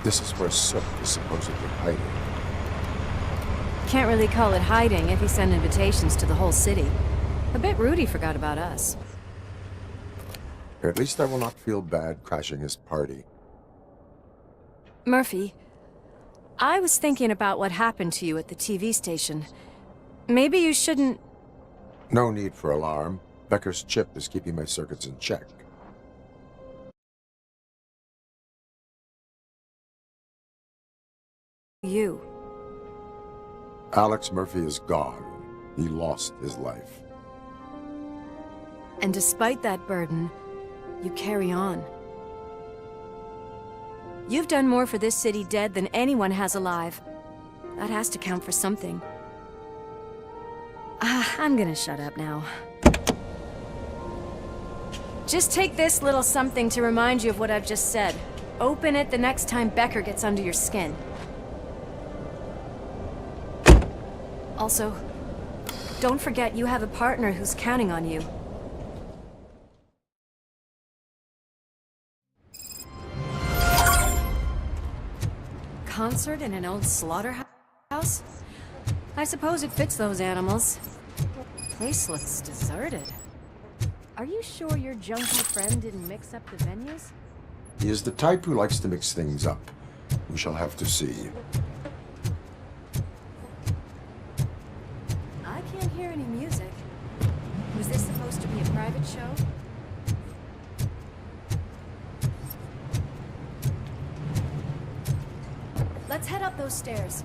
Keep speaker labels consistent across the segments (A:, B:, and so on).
A: This is where Sook is supposedly hiding.
B: Can't really call it hiding if he sent invitations to the whole city. A bit rude he forgot about us.
A: At least I will not feel bad crashing his party.
B: Murphy, I was thinking about what happened to you at the TV station. Maybe you shouldn't...
A: No need for alarm. Becker's chip is keeping my circuits in check.
B: You.
A: Alex Murphy is gone. He lost his life.
B: And despite that burden, you carry on. You've done more for this city dead than anyone has alive. That has to count for something. I'm gonna shut up now. Just take this little something to remind you of what I've just said. Open it the next time Becker gets under your skin. Also, don't forget you have a partner who's counting on you. Concert in an old slaughterhouse? I suppose it fits those animals. Place looks deserted. Are you sure your junkie friend didn't mix up the venues?
A: He is the type who likes to mix things up. We shall have to see.
B: I can't hear any music. Was this supposed to be a private show? Let's head up those stairs.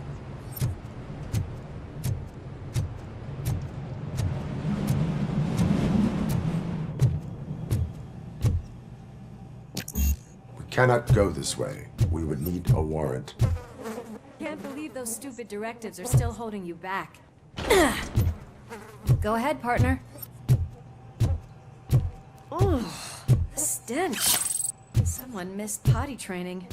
A: We cannot go this way. We would need a warrant.
B: Can't believe those stupid directives are still holding you back. Go ahead, partner. Ooh, the stench. Someone missed potty training.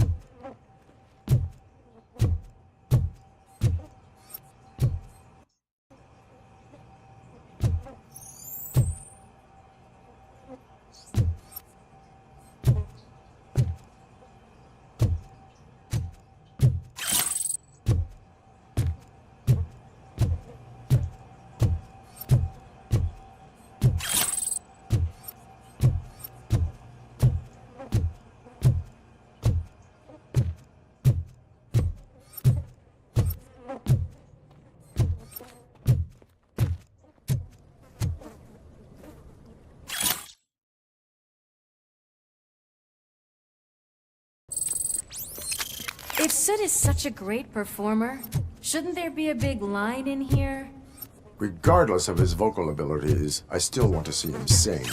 B: If Sid is such a great performer, shouldn't there be a big line in here?
A: Regardless of his vocal abilities, I still want to see him sing.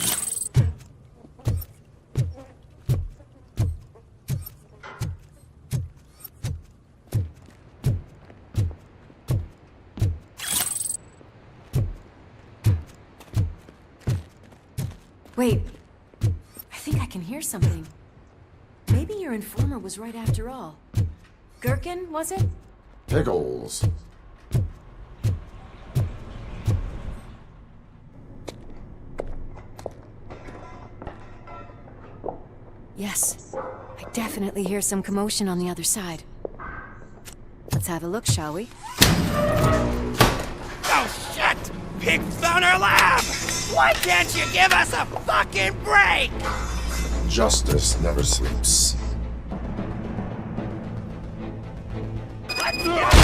B: Wait, I think I can hear something. Maybe your informer was right after all. Gherkin, was it?
A: Pickles.
B: Yes, I definitely hear some commotion on the other side. Let's have a look, shall we?
C: Oh shit! Pigs found our lab! Why can't you give us a fucking break?
A: Justice never sleeps.
C: Let's get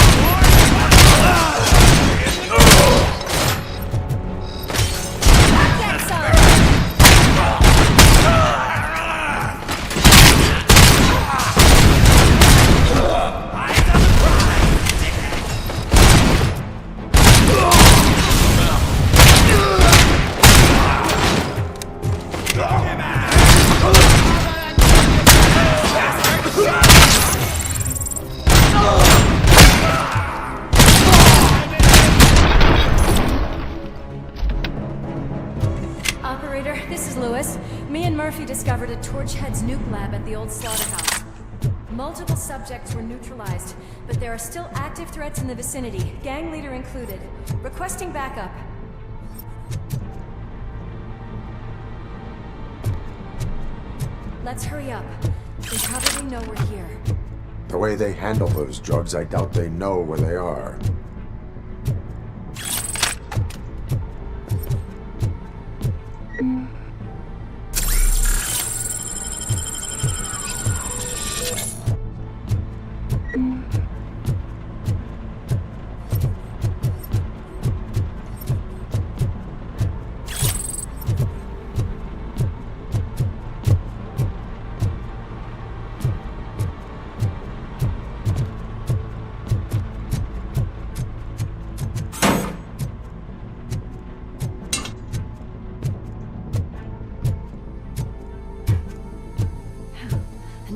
B: Operator, this is Lewis. Me and Murphy discovered a Torchhead's nuke lab at the old slaughterhouse. Multiple subjects were neutralized, but there are still active threats in the vicinity, gang leader included. Requesting backup. Let's hurry up. They probably know we're here.
A: The way they handle those drugs, I doubt they know where they are.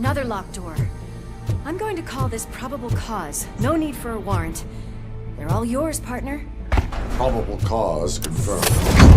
B: Another locked door. I'm going to call this probable cause. No need for a warrant. They're all yours, partner.
A: Probable cause confirmed.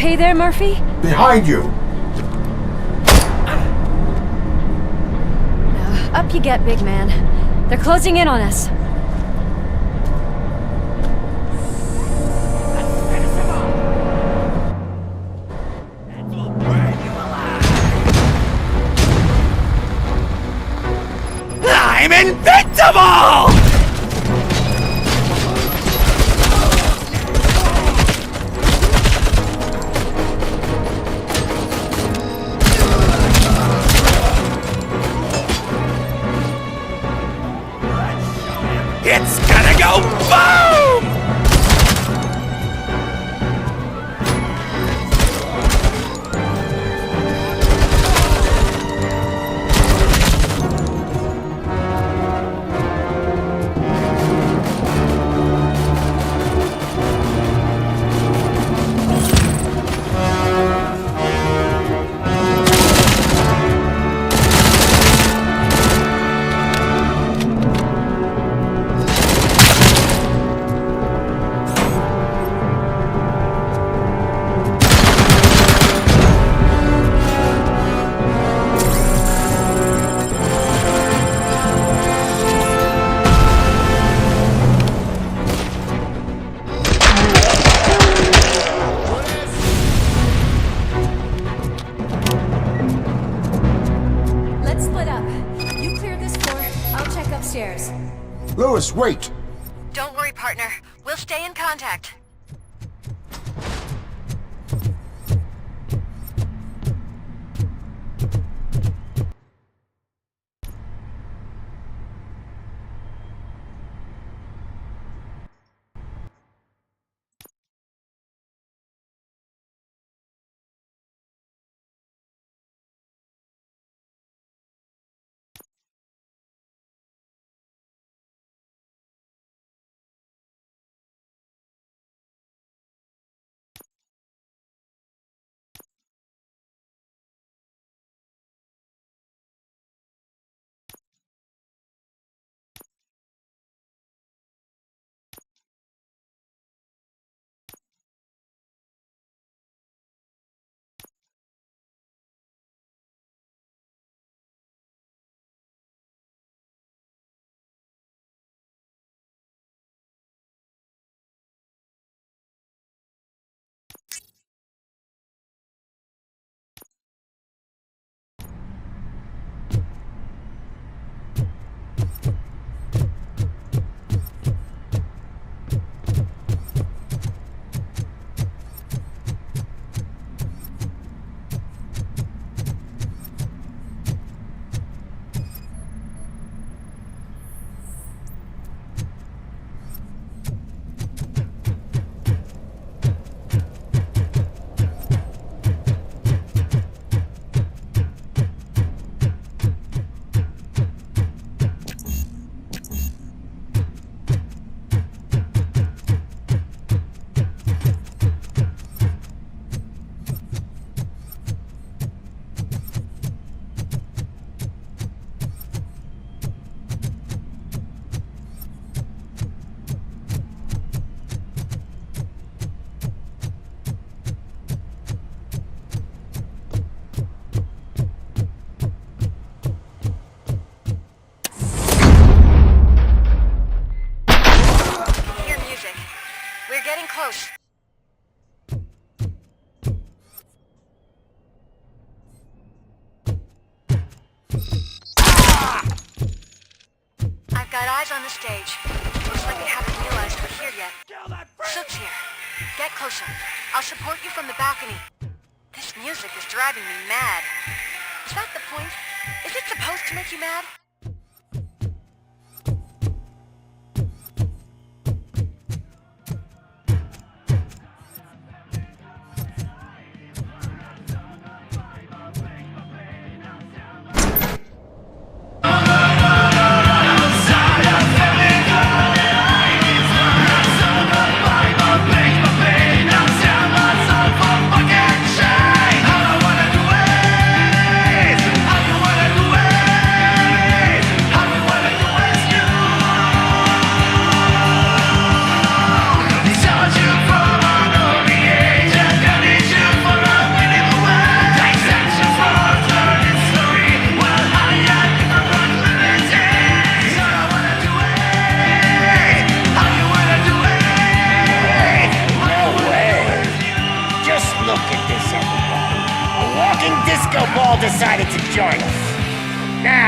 B: okay there, Murphy?
A: Behind you!
B: Up you get, big man. They're closing in on us.
C: I'm invincible! It's gonna go boom!
A: Lewis, wait!
D: Don't worry, partner. We'll stay in contact. Close. I've got eyes on the stage. Looks like they haven't realized we're here yet. Sook's here. Get closer. I'll support you from the balcony. This music is driving me mad. Is that the point? Is it supposed to make you mad?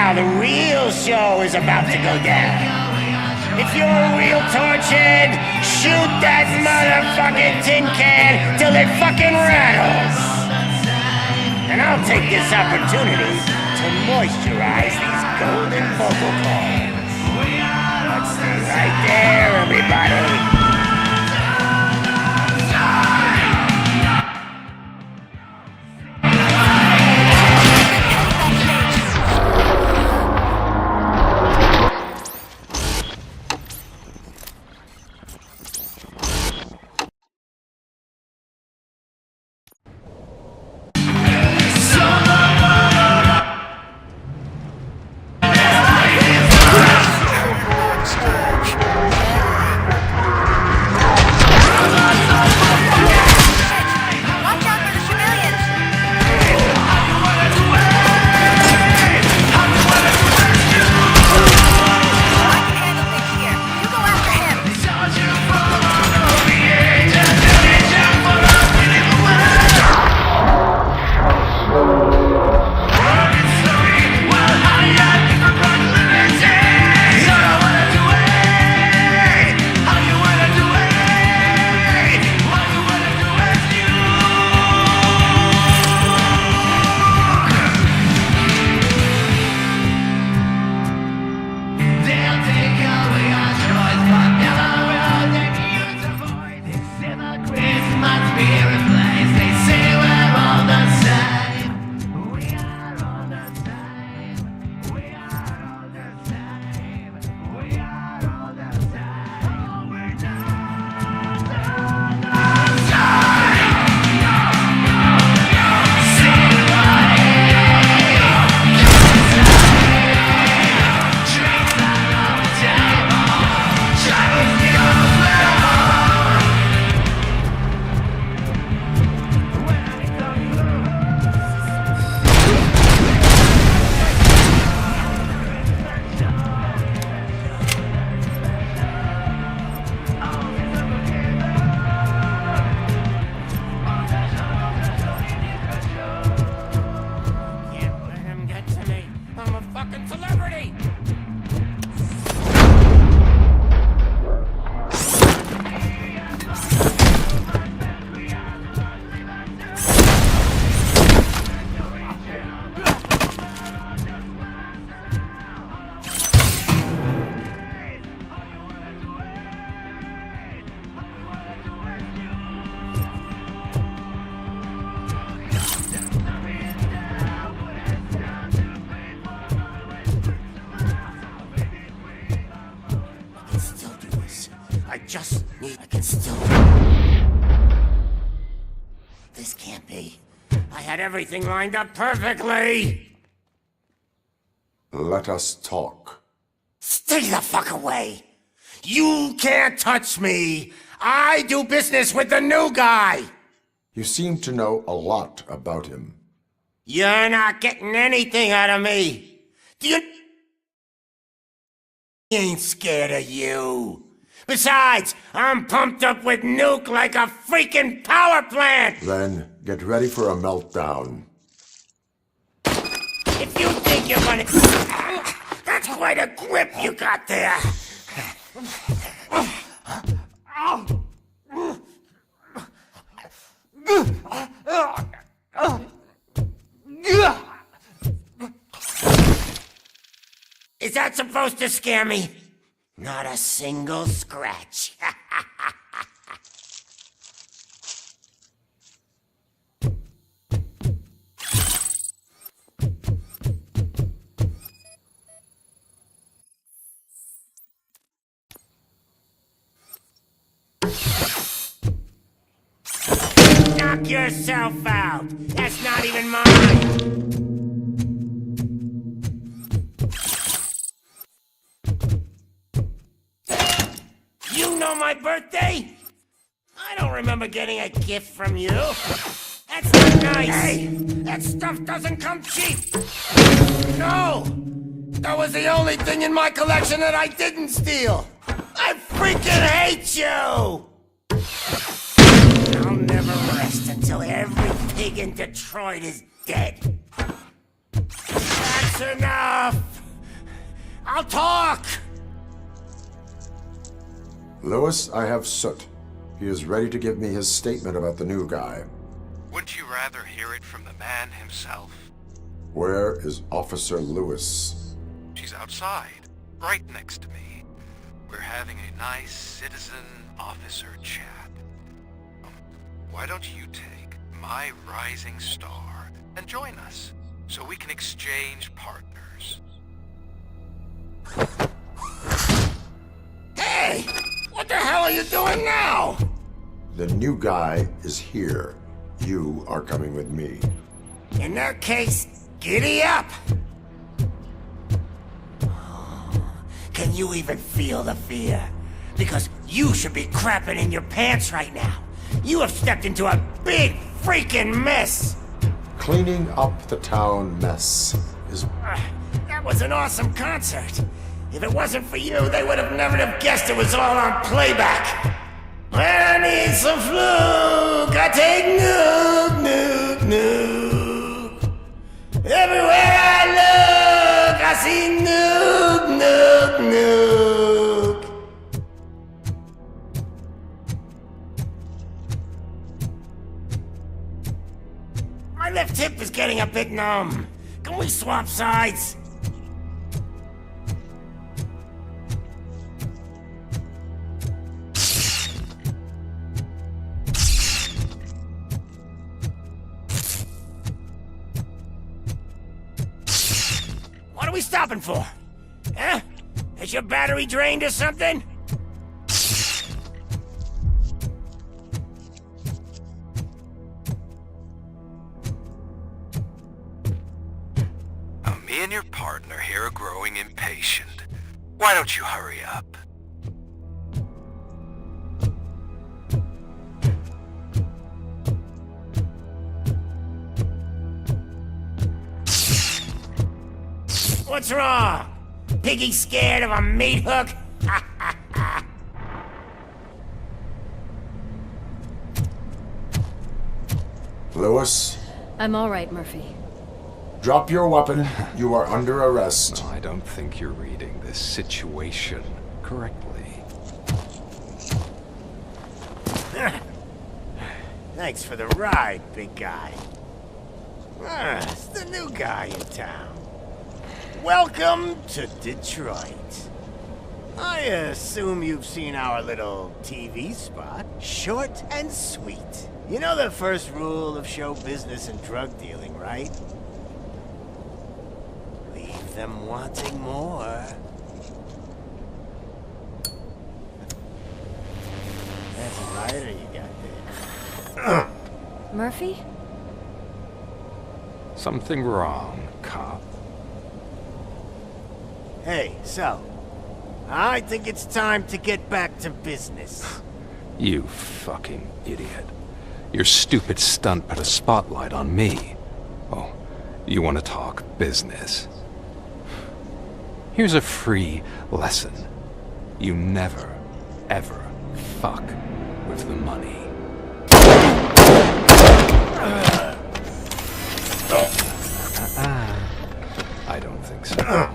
C: how the real show is about to go down. If you're a real torchhead, shoot that motherfucking tin can till it fucking rattles. And I'll take this opportunity to moisturize these golden vocal cords. Let's stay right there, everybody. I can still... This can't be. I had everything lined up perfectly!
A: Let us talk.
C: Stay the fuck away! You can't touch me! I do business with the new guy!
A: You seem to know a lot about him.
C: You're not getting anything out of me! Do you... He ain't scared of you! Besides, I'm pumped up with nuke like a freaking power plant!
A: Then, get ready for a meltdown.
C: If you think you're gonna... That's quite a grip you got there! Is that supposed to scare me? Not a single scratch. Knock yourself out. That's not even mine. You know my birthday? I don't remember getting a gift from you. That's not nice. Hey, that stuff doesn't come cheap. No, that was the only thing in my collection that I didn't steal. I freaking hate you! I'll never rest until every pig in Detroit is dead. That's enough! I'll talk!
A: Lewis, I have Soot. He is ready to give me his statement about the new guy.
E: Wouldn't you rather hear it from the man himself?
A: Where is Officer Lewis?
E: She's outside, right next to me. We're having a nice citizen-officer chat. Why don't you take my rising star and join us, so we can exchange partners?
C: Hey! What the hell are you doing now?
A: The new guy is here. You are coming with me.
C: In that case, giddy up! Can you even feel the fear? Because you should be crapping in your pants right now. You have stepped into a big freaking mess!
A: Cleaning up the town mess is...
C: That was an awesome concert. If it wasn't for you, they would have never have guessed it was all on playback. When I need some fluke, I take nuke, nuke, nuke. Everywhere I look, I see nuke, nuke, nuke. My left hip is getting a bit numb. Can we swap sides? What are we stopping for? Huh? Is your battery drained or something?
E: Me and your partner here are growing impatient. Why don't you hurry up?
C: What's wrong? Piggy scared of a meat hook?
A: Lewis,
B: I'm all right, Murphy.
A: drop your weapon. You are under arrest.
F: I don't think you're reading this situation correctly.
C: Thanks for the ride, big guy. It's the new guy in town. Welcome to Detroit. I assume you've seen our little TV spot. Short and sweet. You know the first rule of show business and drug dealing, right? Leave them wanting more. That's a lighter you got there.
B: Murphy?
F: Something wrong, cop.
C: Hey, so, I think it's time to get back to business.
F: You fucking idiot. Your stupid stunt put a spotlight on me. Oh, you want to talk business? Here's a free lesson. You never, ever fuck with the money. I don't think so.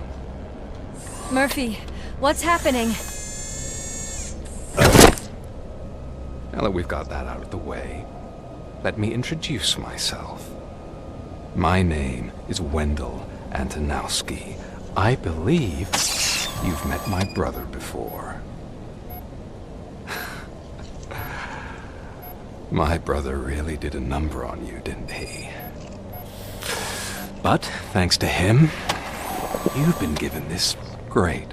B: Murphy, what's happening?
F: Now that we've got that out of the way, let me introduce myself. My name is Wendell Antonowski. I believe you've met my brother before. My brother really did a number on you, didn't he? But thanks to him, you've been given this great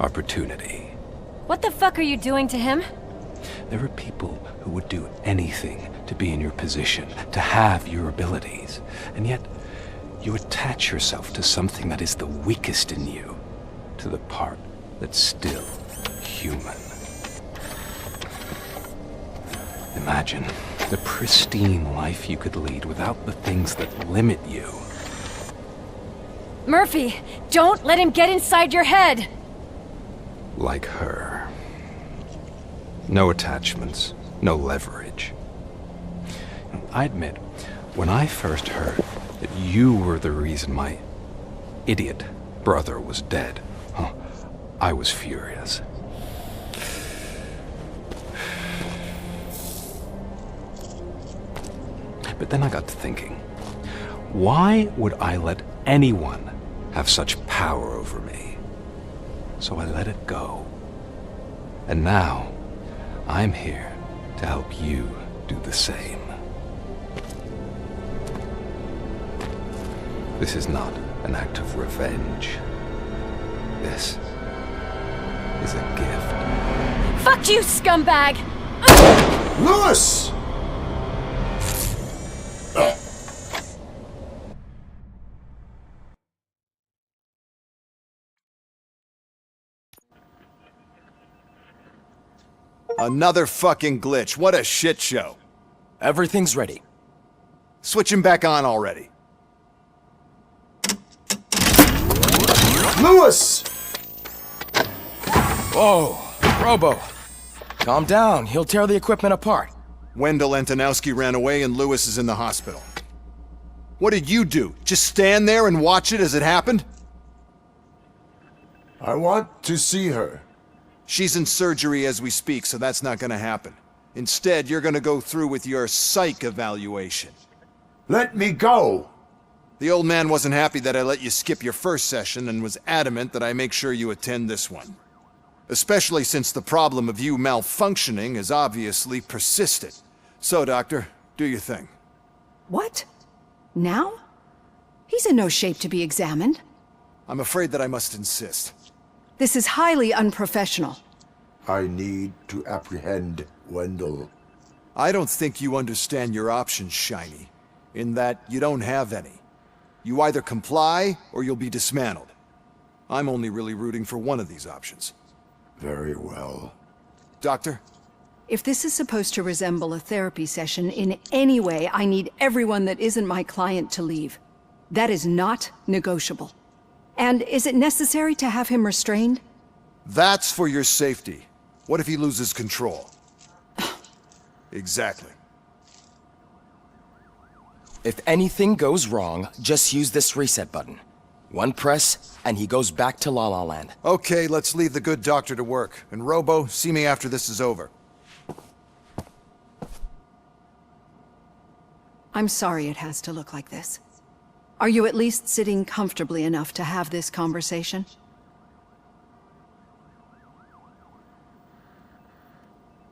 F: opportunity.
B: What the fuck are you doing to him?
F: There are people who would do anything to be in your position, to have your abilities, and yet you attach yourself to something that is the weakest in you, to the part that's still human. Imagine the pristine life you could lead without the things that limit you.
B: Murphy, don't let him get inside your head!
F: Like her. No attachments, no leverage. I admit, when I first heard that you were the reason my idiot brother was dead, I was furious. But then I got to thinking, why would I let anyone have such power over me? So I let it go. And now, I'm here to help you do the same. This is not an act of revenge. This is a gift.
B: Fuck you, scumbag!
A: Lewis!
G: Another fucking glitch. What a shit show.
H: Everything's ready.
G: Switch him back on already.
A: Lewis!
H: Whoa, Robo. Calm down, he'll tear the equipment apart.
G: Wendell Antonowski ran away and Lewis is in the hospital. What did you do? Just stand there and watch it as it happened?
A: I want to see her.
G: She's in surgery as we speak, so that's not gonna happen. Instead, you're gonna go through with your psych evaluation.
A: Let me go!
G: The old man wasn't happy that I let you skip your first session and was adamant that I make sure you attend this one. Especially since the problem of you malfunctioning has obviously persisted. So, Doctor, do your thing.
I: What? Now? He's in no shape to be examined.
G: I'm afraid that I must insist.
I: This is highly unprofessional.
A: I need to apprehend Wendell.
G: I don't think you understand your options, Shiny. In that you don't have any. You either comply, or you'll be dismantled. I'm only really rooting for one of these options.
A: Very well.
G: Doctor?
I: If this is supposed to resemble a therapy session in any way, I need everyone that isn't my client to leave. That is not negotiable. And is it necessary to have him restrained?
G: That's for your safety. What if he loses control? Exactly.
H: If anything goes wrong, just use this reset button. One press, and he goes back to La La Land.
G: Okay, let's leave the good doctor to work. And Robo, see me after this is over.
I: I'm sorry it has to look like this. Are you at least sitting comfortably enough to have this conversation?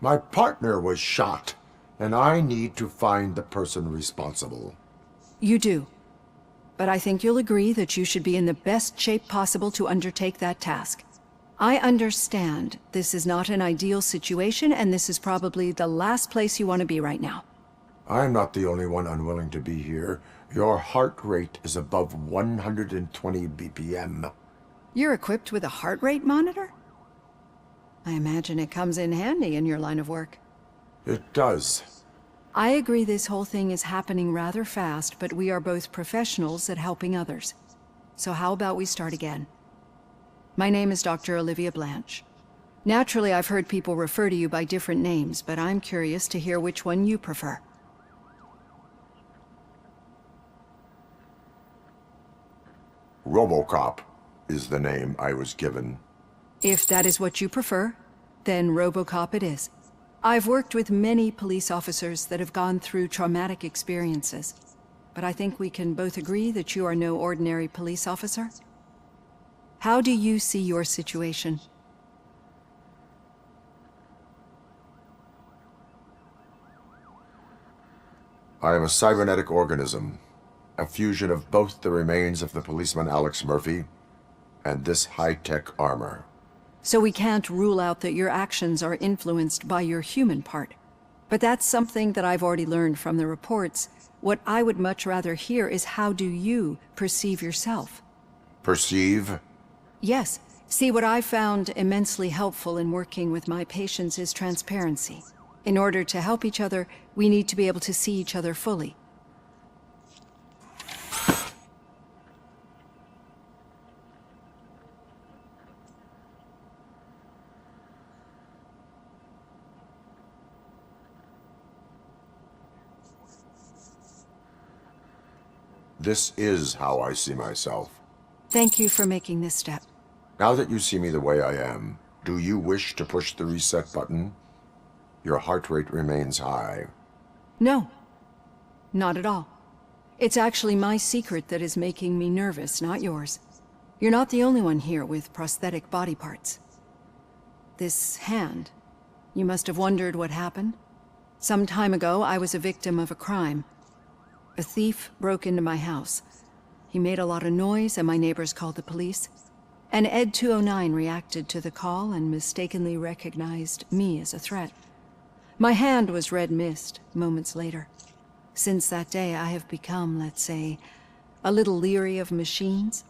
A: My partner was shot, and I need to find the person responsible.
I: You do. But I think you'll agree that you should be in the best shape possible to undertake that task. I understand this is not an ideal situation, and this is probably the last place you want to be right now.
A: I'm not the only one unwilling to be here. Your heart rate is above 120 BPM.
I: You're equipped with a heart rate monitor? I imagine it comes in handy in your line of work.
A: It does.
I: I agree this whole thing is happening rather fast, but we are both professionals at helping others. So how about we start again? My name is Dr. Olivia Blanche. Naturally, I've heard people refer to you by different names, but I'm curious to hear which one you prefer.
A: Robocop is the name I was given.
I: If that is what you prefer, then Robocop it is. I've worked with many police officers that have gone through traumatic experiences, but I think we can both agree that you are no ordinary police officer. How do you see your situation?
A: I am a cybernetic organism, a fusion of both the remains of the policeman Alex Murphy and this high-tech armor.
I: So we can't rule out that your actions are influenced by your human part. But that's something that I've already learned from the reports. What I would much rather hear is how do you perceive yourself?
A: Perceive?
I: Yes. See, what I found immensely helpful in working with my patients is transparency. In order to help each other, we need to be able to see each other fully.
A: This is how I see myself.
I: Thank you for making this step.
A: Now that you see me the way I am, do you wish to push the reset button? Your heart rate remains high.
I: No, not at all. It's actually my secret that is making me nervous, not yours. You're not the only one here with prosthetic body parts. This hand, you must have wondered what happened. Some time ago, I was a victim of a crime. A thief broke into my house. He made a lot of noise and my neighbors called the police. And Ed 209 reacted to the call and mistakenly recognized me as a threat. My hand was red mist moments later. Since that day, I have become, let's say, a little leery of machines.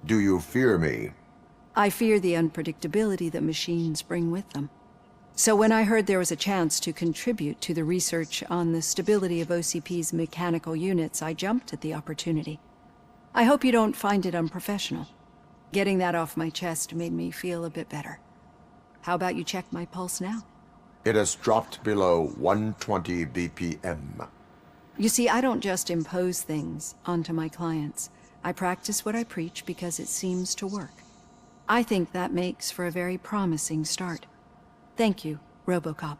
A: Do you fear me?
I: I fear the unpredictability that machines bring with them. So when I heard there was a chance to contribute to the research on the stability of OCP's mechanical units, I jumped at the opportunity. I hope you don't find it unprofessional. Getting that off my chest made me feel a bit better. How about you check my pulse now?
A: It has dropped below 120 BPM.
I: You see, I don't just impose things onto my clients. I practice what I preach because it seems to work. I think that makes for a very promising start. Thank you, Robocop.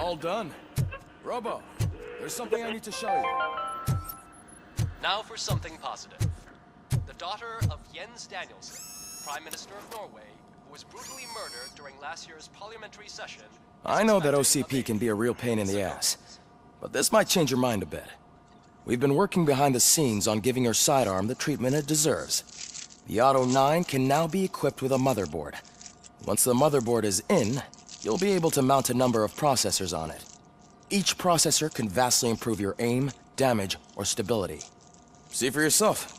H: All done. Robo, there's something I need to show you.
J: Now for something positive. The daughter of Jens Danielson, Prime Minister of Norway, who was brutally murdered during last year's parliamentary session.
H: I know that OCP can be a real pain in the ass, but this might change your mind a bit. We've been working behind the scenes on giving her sidearm the treatment it deserves. The Auto 9 can now be equipped with a motherboard. Once the motherboard is in, you'll be able to mount a number of processors on it. Each processor can vastly improve your aim, damage, or stability. See for yourself.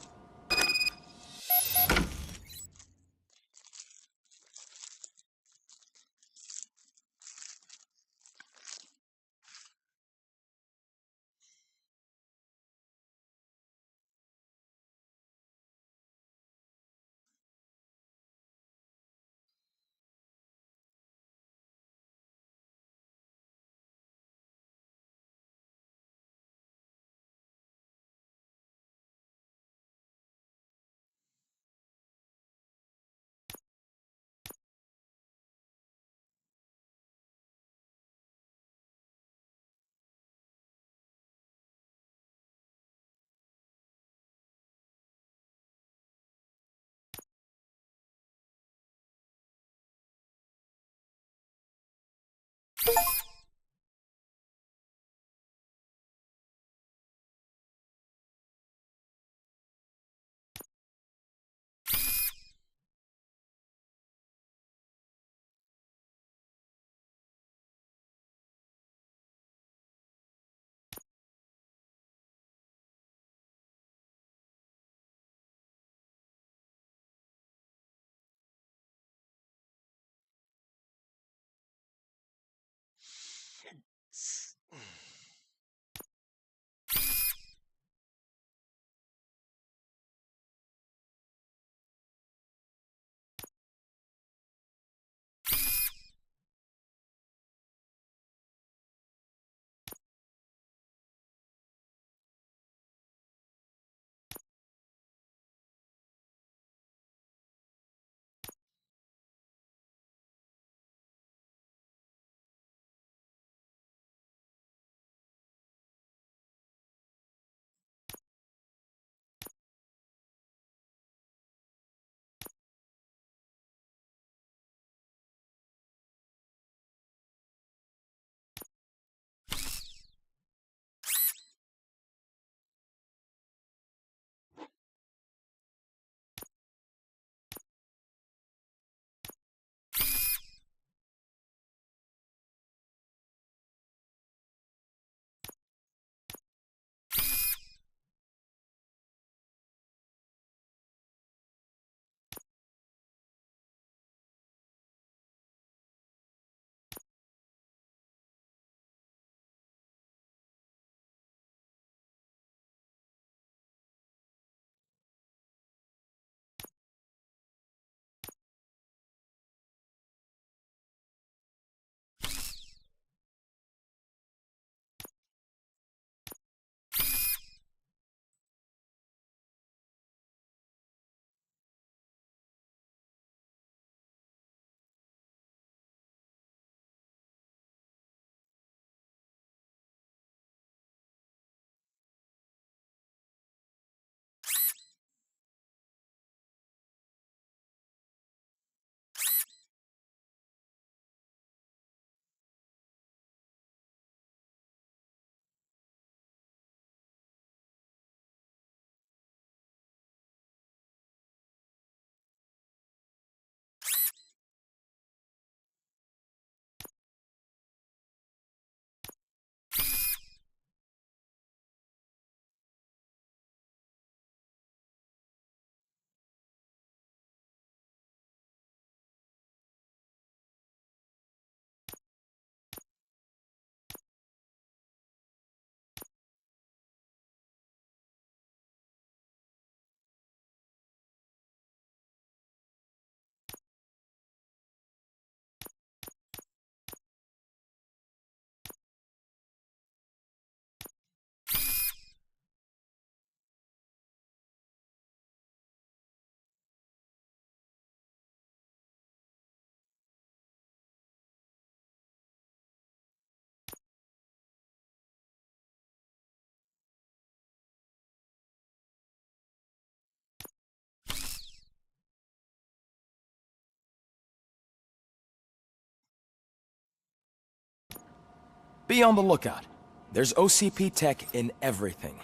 H: Be on the lookout. There's OCP tech in everything.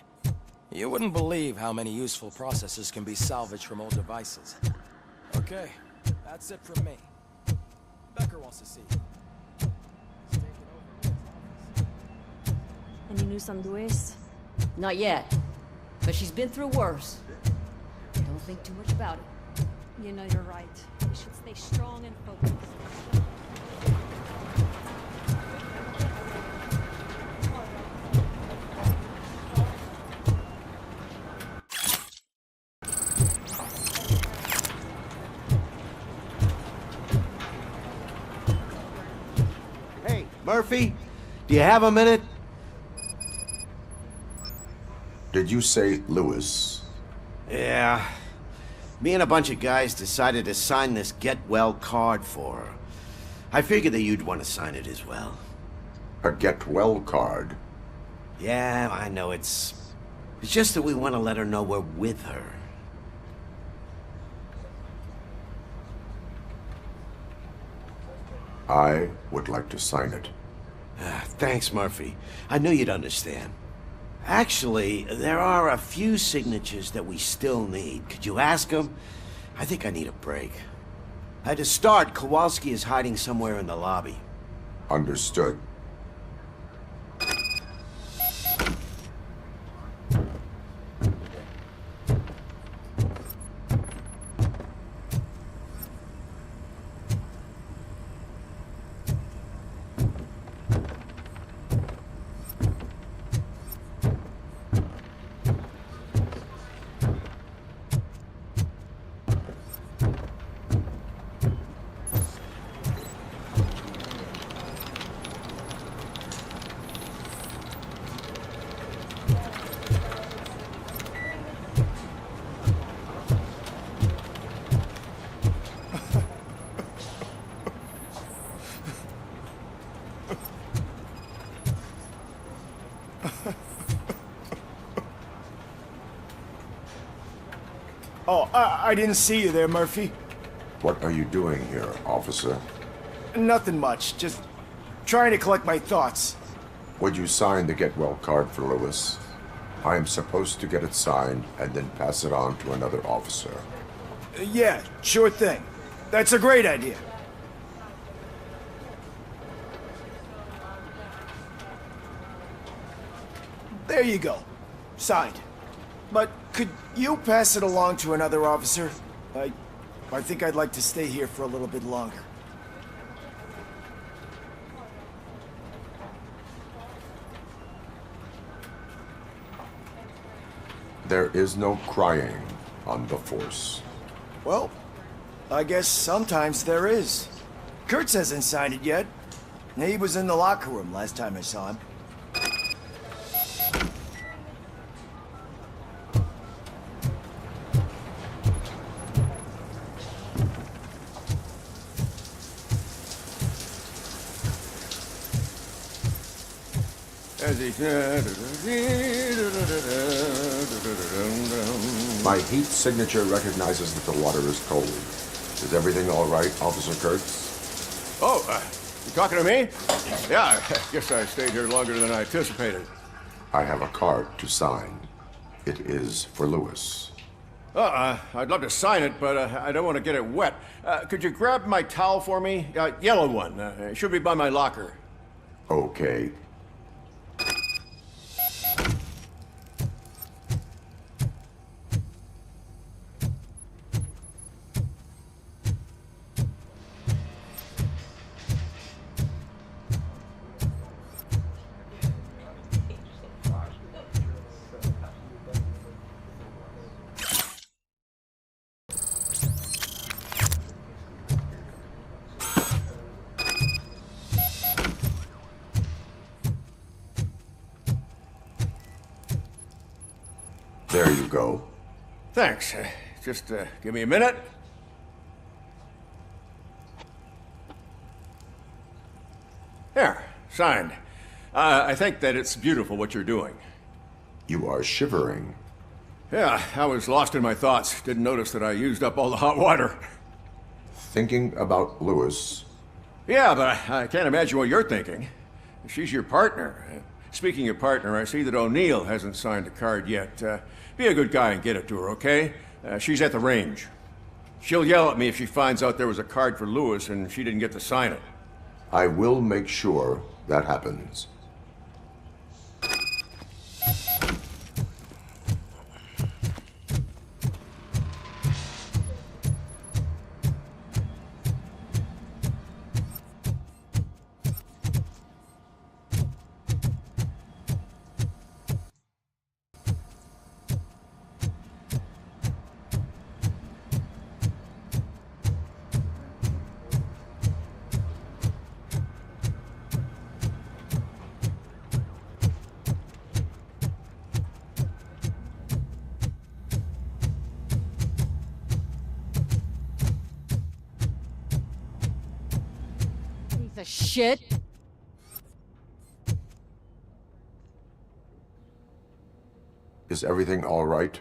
H: You wouldn't believe how many useful processes can be salvaged from old devices. Okay, that's it from me. Becker wants to see you.
K: Any news on Luis?
L: Not yet, but she's been through worse. Don't think too much about it.
K: You know you're right. We should stay strong and focused.
C: Hey, Murphy, do you have a minute?
A: Did you say Lewis?
C: Yeah. Me and a bunch of guys decided to sign this get well card for her. I figured that you'd want to sign it as well.
A: A get well card?
C: Yeah, I know it's just that we want to let her know we're with her.
A: I would like to sign it.
C: Thanks, Murphy. I knew you'd understand. Actually, there are a few signatures that we still need. Could you ask them? I think I need a break. To start, Kowalski is hiding somewhere in the lobby.
A: Understood.
M: Oh, I didn't see you there, Murphy.
A: What are you doing here, officer?
M: Nothing much, just trying to collect my thoughts.
A: Would you sign the get well card for Lewis? I am supposed to get it signed and then pass it on to another officer.
M: Yeah, sure thing. That's a great idea. There you go. Signed. But could you pass it along to another officer? I think I'd like to stay here for a little bit longer.
A: There is no crying on the Force.
M: Well, I guess sometimes there is. Kurtz hasn't signed it yet. He was in the locker room last time I saw him.
A: My heat signature recognizes that the water is cold. Is everything all right, Officer Kurtz?
N: Oh, you talking to me? Yeah, I guess I stayed here longer than I anticipated.
A: I have a card to sign. It is for Lewis.
N: I'd love to sign it, but I don't want to get it wet. Could you grab my towel for me? Yellow one. It should be by my locker.
A: Okay. There you go.
N: Thanks. Just give me a minute. There, signed. I think that it's beautiful what you're doing.
A: You are shivering.
N: Yeah, I was lost in my thoughts. Didn't notice that I used up all the hot water.
A: Thinking about Lewis.
N: Yeah, but I can't imagine what you're thinking. She's your partner. Speaking of partner, I see that O'Neill hasn't signed the card yet. Be a good guy and get it to her, okay? She's at the range. She'll yell at me if she finds out there was a card for Lewis and she didn't get to sign it.
A: I will make sure that happens.
L: The shit.
A: Is everything all right?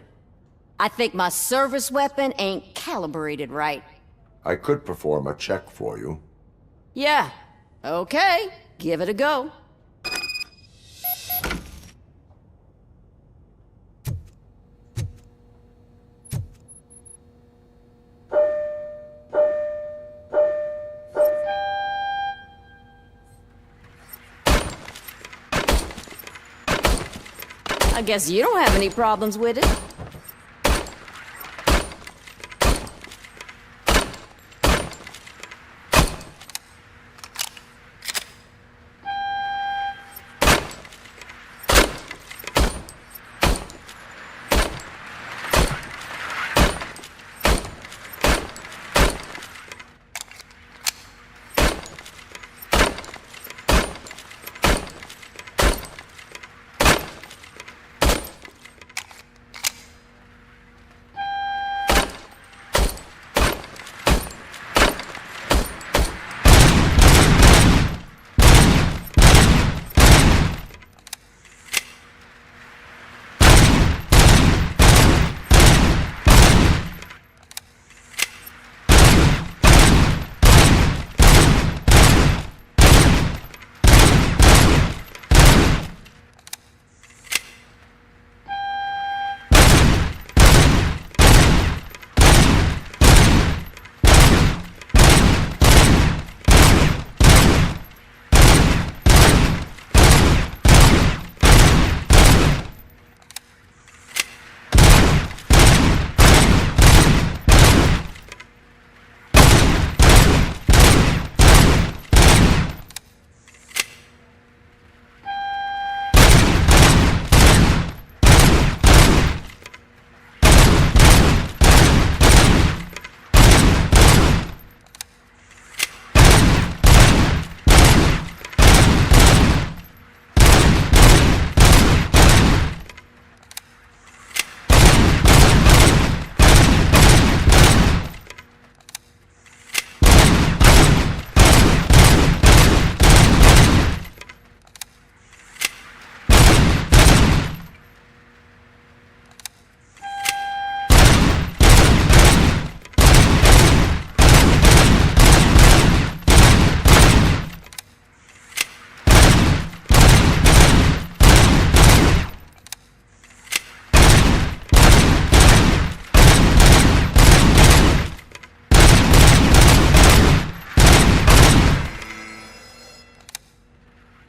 L: I think my service weapon ain't calibrated right.
A: I could perform a check for you.
L: Yeah. Okay. Give it a go. I guess you don't have any problems with it.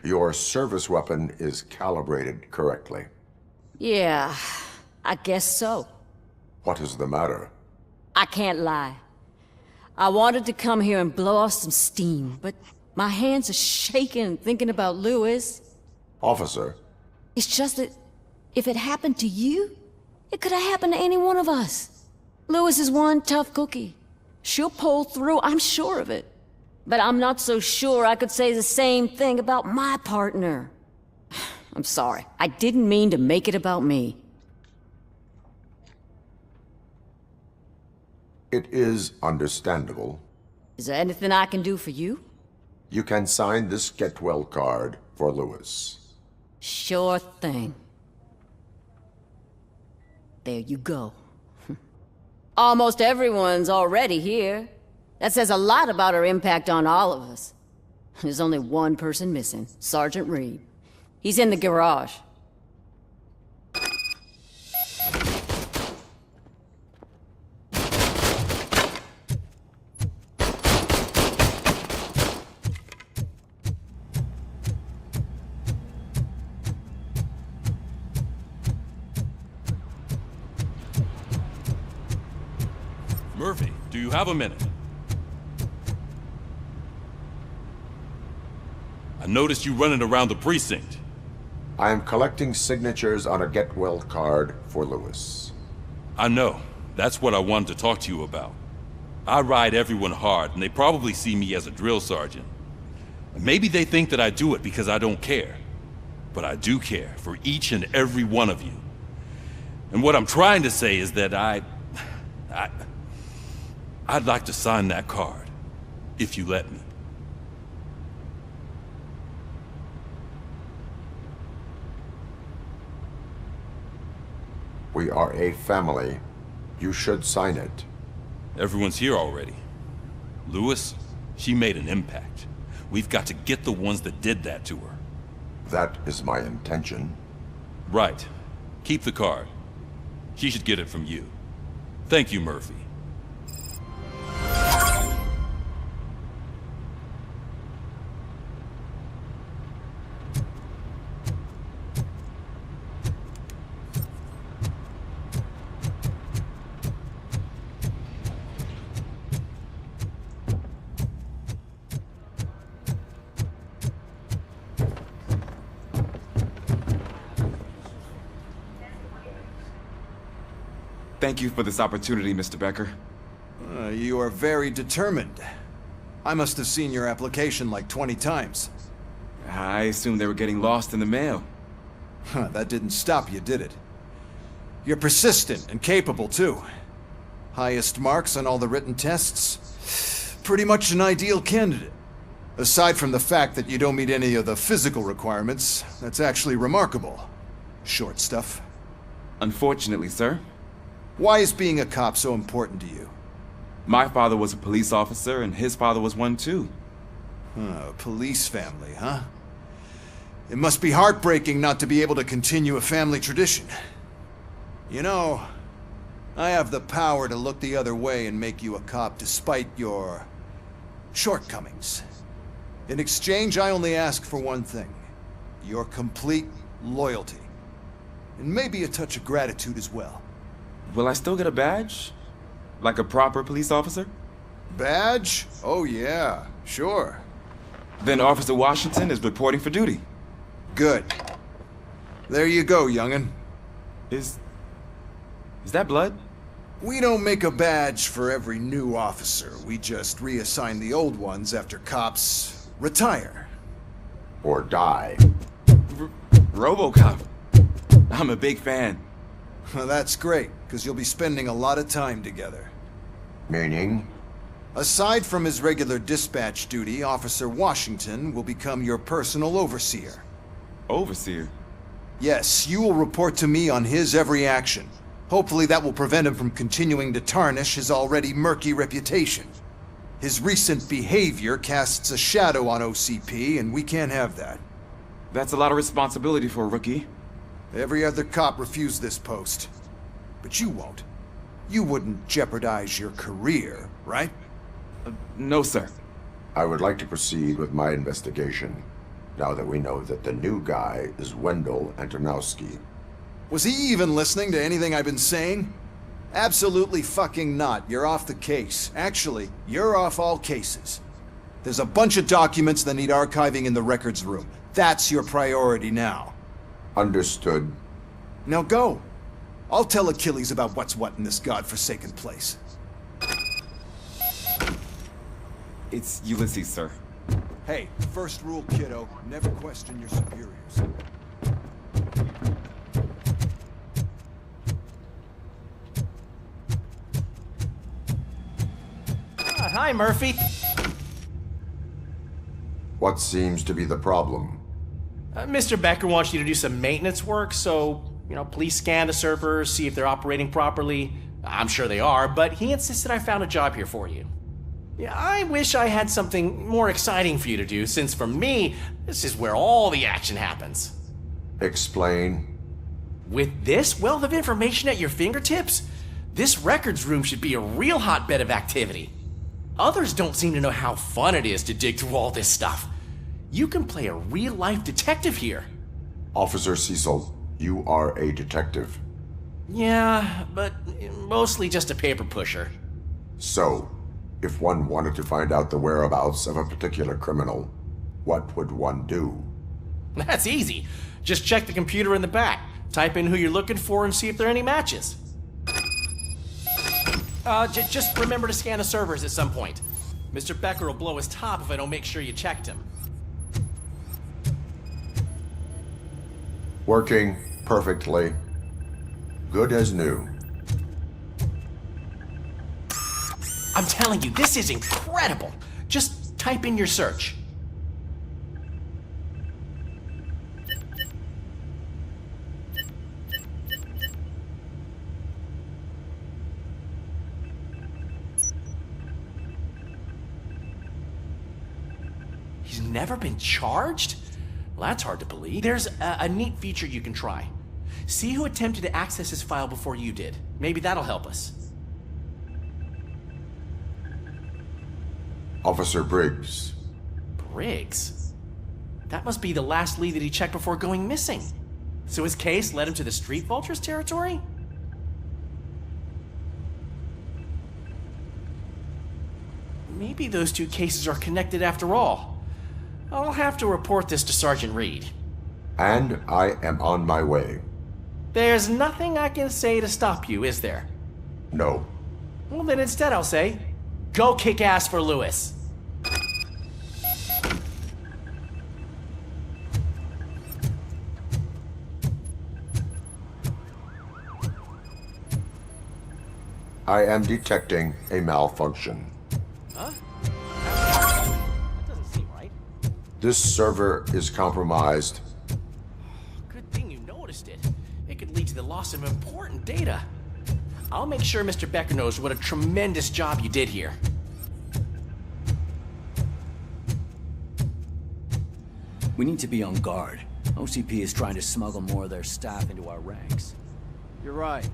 A: Your service weapon is calibrated correctly.
L: Yeah, I guess so.
A: What is the matter?
L: I can't lie. I wanted to come here and blow off some steam, but my hands are shaking thinking about Lewis.
A: Officer.
L: It's just that if it happened to you, it could have happened to any one of us. Lewis is one tough cookie. She'll pull through, I'm sure of it. But I'm not so sure I could say the same thing about my partner. I'm sorry. I didn't mean to make it about me.
A: It is understandable.
L: Is there anything I can do for you?
A: You can sign this get well card for Lewis.
L: Sure thing. There you go. Almost everyone's already here. That says a lot about her impact on all of us. There's only one person missing, Sergeant Reed. He's in the garage.
O: Murphy, do you have a minute? I noticed you running around the precinct.
A: I am collecting signatures on a get well card for Lewis.
O: I know. That's what I wanted to talk to you about. I ride everyone hard, and they probably see me as a drill sergeant. Maybe they think that I do it because I don't care. But I do care for each and every one of you. And what I'm trying to say is that I'd like to sign that card, if you let me.
A: We are a family. You should sign it.
O: Everyone's here already. Lewis, she made an impact. We've got to get the ones that did that to her.
A: That is my intention.
O: Right. Keep the card. She should get it from you. Thank you, Murphy.
P: Thank you for this opportunity, Mr. Becker.
G: You are very determined. I must have seen your application like 20 times.
P: I assumed they were getting lost in the mail.
G: That didn't stop you, did it? You're persistent and capable, too. Highest marks on all the written tests. Pretty much an ideal candidate. Aside from the fact that you don't meet any of the physical requirements, that's actually remarkable. Short stuff.
P: Unfortunately, sir.
G: Why is being a cop so important to you?
P: My father was a police officer, and his father was one too.
G: A police family, huh? It must be heartbreaking not to be able to continue a family tradition. You know, I have the power to look the other way and make you a cop despite your shortcomings. In exchange, I only ask for one thing. Your complete loyalty. And maybe a touch of gratitude as well.
P: Will I still get a badge? Like a proper police officer?
G: Badge? Oh yeah, sure.
P: Then Officer Washington is reporting for duty.
G: Good. There you go, young'un.
P: Is that blood?
G: We don't make a badge for every new officer. We just reassign the old ones after cops retire.
A: Or die.
P: Robocop. I'm a big fan.
G: Well, that's great, because you'll be spending a lot of time together.
A: Meaning?
G: Aside from his regular dispatch duty, Officer Washington will become your personal overseer.
P: Overseer?
G: Yes, you will report to me on his every action. Hopefully that will prevent him from continuing to tarnish his already murky reputation. His recent behavior casts a shadow on OCP, and we can't have that.
P: That's a lot of responsibility for a rookie.
G: Every other cop refused this post. But you won't. You wouldn't jeopardize your career, right?
P: No, sir.
A: I would like to proceed with my investigation, now that we know that the new guy is Wendell Antonowski.
G: Was he even listening to anything I've been saying? Absolutely fucking not. You're off the case. Actually, you're off all cases. There's a bunch of documents that need archiving in the records room. That's your priority now.
A: Understood.
G: Now go. I'll tell Achilles about what's what in this godforsaken place.
P: It's Ulysses, sir.
G: Hey, first rule, kiddo. Never question your superiors.
Q: Hi, Murphy.
A: What seems to be the problem?
Q: Mr. Becker wants you to do some maintenance work, so, please scan the servers, see if they're operating properly. I'm sure they are, but he insisted I found a job here for you. Yeah, I wish I had something more exciting for you to do, since for me, this is where all the action happens.
A: Explain.
Q: With this wealth of information at your fingertips, this records room should be a real hotbed of activity. Others don't seem to know how fun it is to dig through all this stuff. You can play a real-life detective here.
A: Officer Cecil, you are a detective.
Q: Yeah, but mostly just a paper pusher.
A: So, if one wanted to find out the whereabouts of a particular criminal, what would one do?
Q: That's easy. Just check the computer in the back, type in who you're looking for, and see if there are any matches. Just remember to scan the servers at some point. Mr. Becker will blow his top if I don't make sure you checked him.
A: Working perfectly. Good as new.
Q: I'm telling you, this is incredible. Just type in your search. He's never been charged? Well, that's hard to believe. There's a neat feature you can try. See who attempted to access his file before you did. Maybe that'll help us.
A: Officer Briggs.
Q: Briggs? That must be the last lead that he checked before going missing. So his case led him to the Street Vultures territory? Maybe those two cases are connected after all. I'll have to report this to Sergeant Reed.
A: And I am on my way.
Q: There's nothing I can say to stop you, is there?
A: No.
Q: Well, then instead I'll say, go kick ass for Lewis.
A: I am detecting a malfunction.
Q: Huh? That doesn't seem right.
A: This server is compromised.
Q: Good thing you noticed it. It could lead to the loss of important data. I'll make sure Mr. Becker knows what a tremendous job you did here.
R: We need to be on guard. OCP is trying to smuggle more of their staff into our ranks.
S: You're right.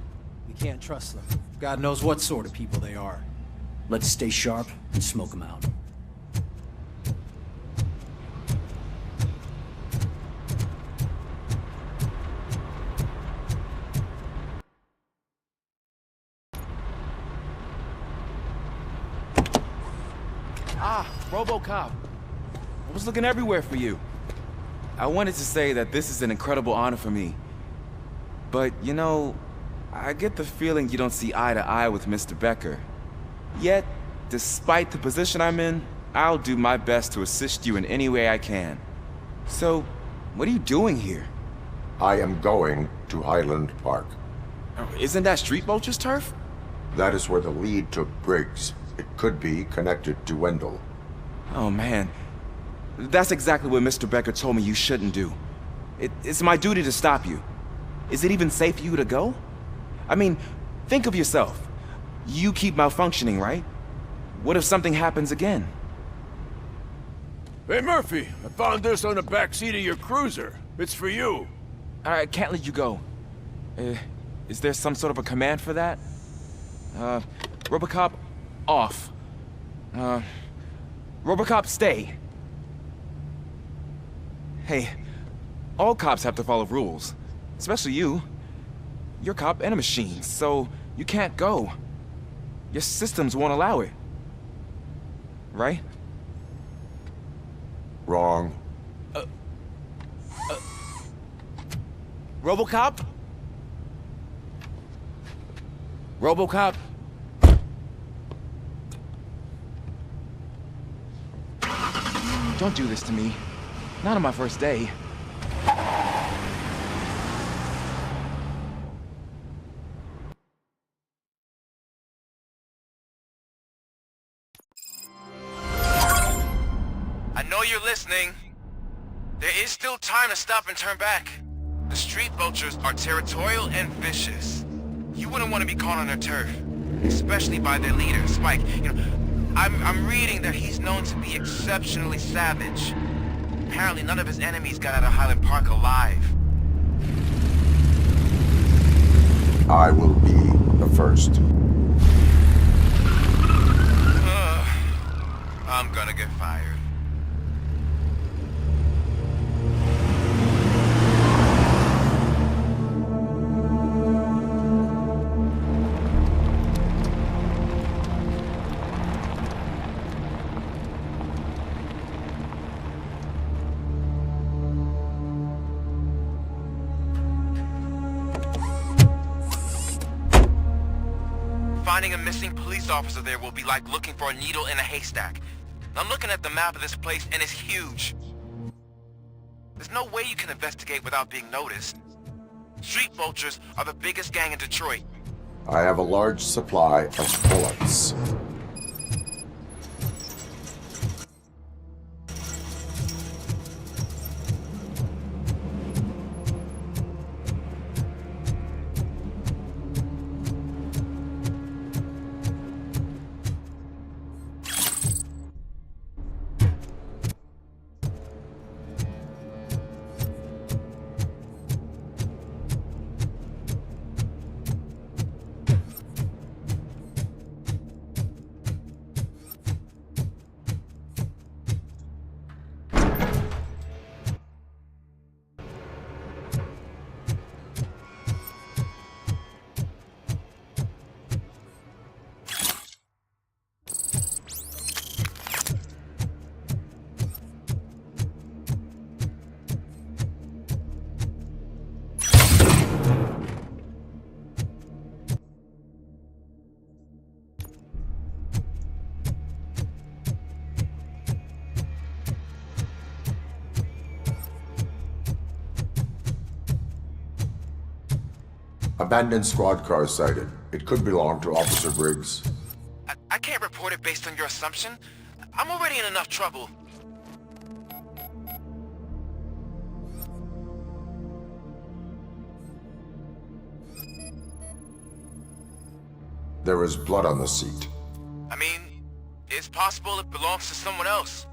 S: We can't trust them. God knows what sort of people they are.
R: Let's stay sharp and smoke them out.
P: Robocop. I was looking everywhere for you. I wanted to say that this is an incredible honor for me. But, you know, I get the feeling you don't see eye to eye with Mr. Becker. Yet, despite the position I'm in, I'll do my best to assist you in any way I can. So, what are you doing here?
A: I am going to Highland Park.
P: Isn't that Street Vulture's turf?
A: That is where the lead took Briggs. It could be connected to Wendell.
P: Oh man, that's exactly what Mr. Becker told me you shouldn't do. It's my duty to stop you. Is it even safe for you to go? I mean, think of yourself. You keep malfunctioning, right? What if something happens again?
N: Hey Murphy, I found this on the back seat of your cruiser. It's for you.
P: I can't let you go. Is there some sort of a command for that? Robocop, off. Robocop, stay. Hey, all cops have to follow rules. Especially you. You're a cop and a machine, so you can't go. Your systems won't allow it. Right?
A: Wrong.
P: Robocop? Robocop? Don't do this to me. Not on my first day.
E: I know you're listening. There is still time to stop and turn back. The Street Vultures are territorial and vicious. You wouldn't want to be caught on their turf, especially by their leader, Spike. You know, I'm reading that he's known to be exceptionally savage. Apparently none of his enemies got out of Highland Park alive.
A: I will be the first.
E: I'm gonna get fired. Finding a missing police officer there will be like looking for a needle in a haystack. I'm looking at the map of this place and it's huge. There's no way you can investigate without being noticed. Street vultures are the biggest gang in Detroit.
A: I have a large supply of bullets. Abandoned squad car sighted. It could belong to Officer Briggs.
E: I can't report it based on your assumption. I'm already in enough trouble.
A: There is blood on the seat.
E: I mean, it's possible it belongs to someone else.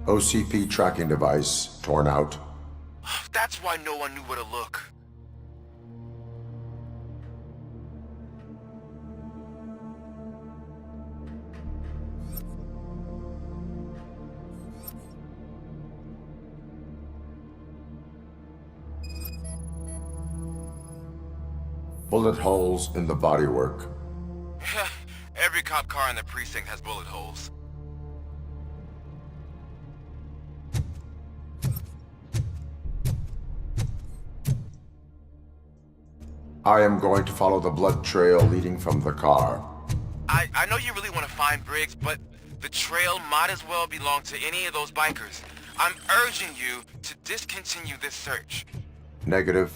A: OCP tracking device torn out.
E: That's why no one knew where to look.
A: Bullet holes in the bodywork.
E: Every cop car in the precinct has bullet holes.
A: I am going to follow the blood trail leading from the car.
E: I know you really want to find Briggs, but the trail might as well belong to any of those bikers. I'm urging you to discontinue this search.
A: Negative.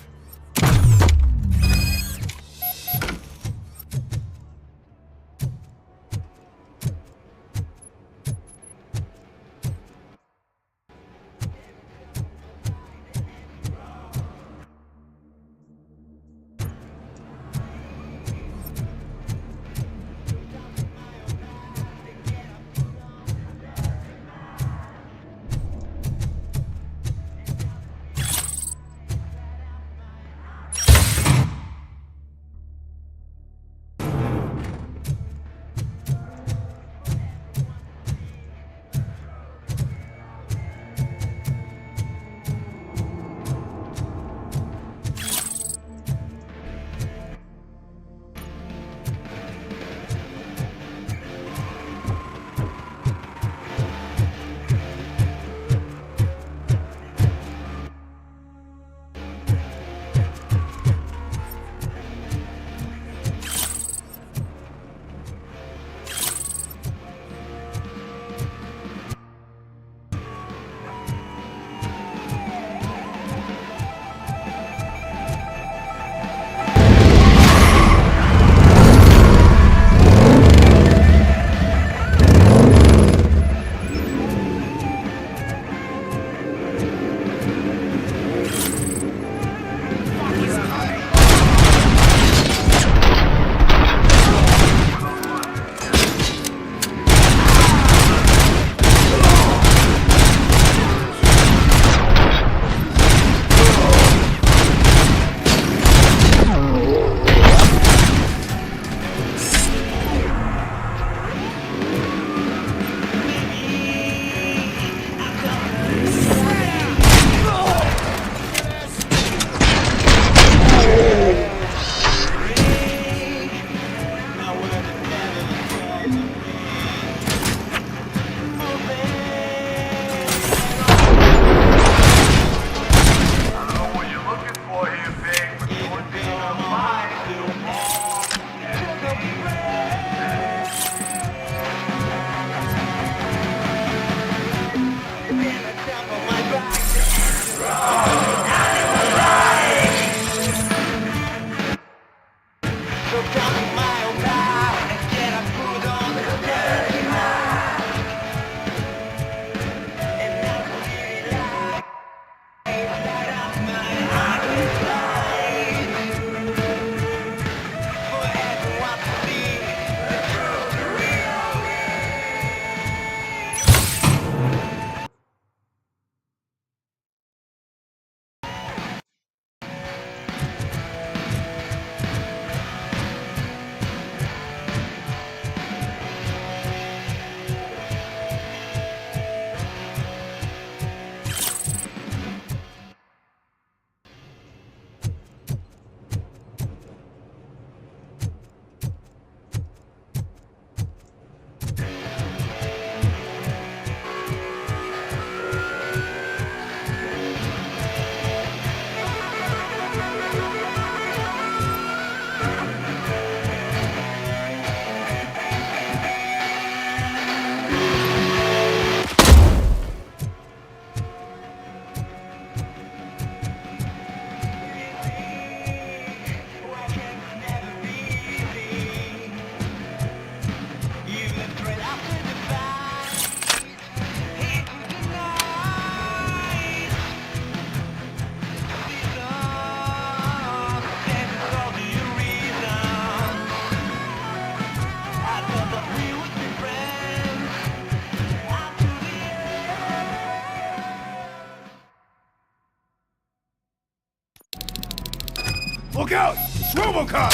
C: Look out! It's Robocop!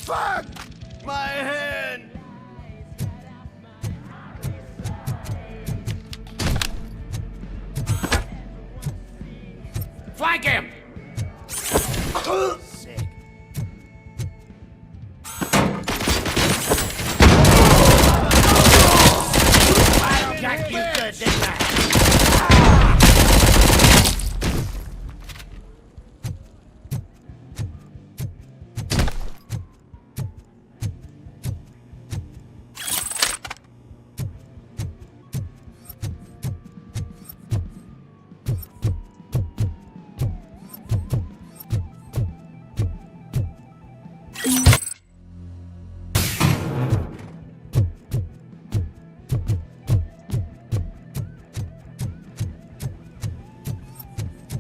M: Fuck! My hand!
C: Flank him!
M: Sick.
C: I got you good, didn't I?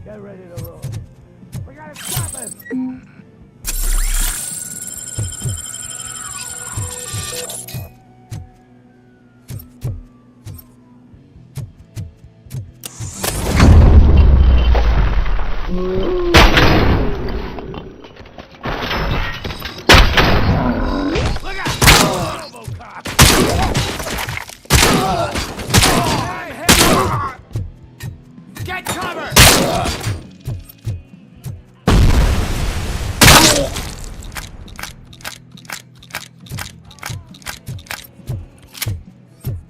C: Get ready to roll. We gotta stop him! Look out! Robocop! Get cover!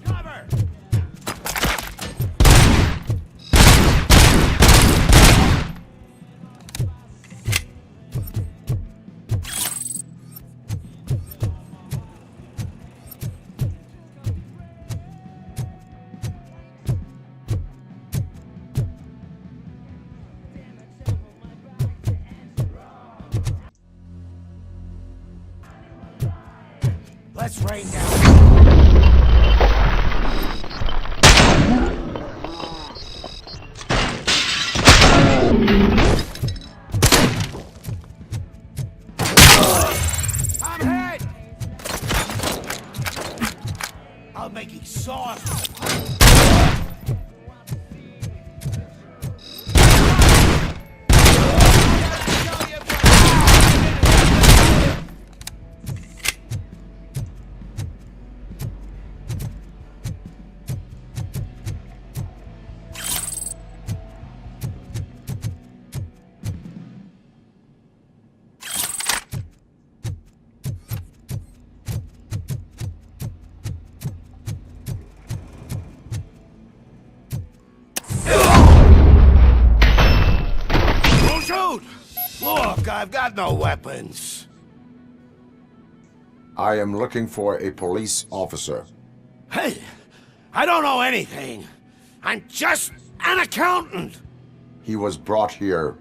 C: Cover! Let's rain down. I'm hit! I'll make you soft. Don't shoot! Look, I've got no weapons.
A: I am looking for a police officer.
C: Hey, I don't know anything. I'm just an accountant.
A: He was brought here.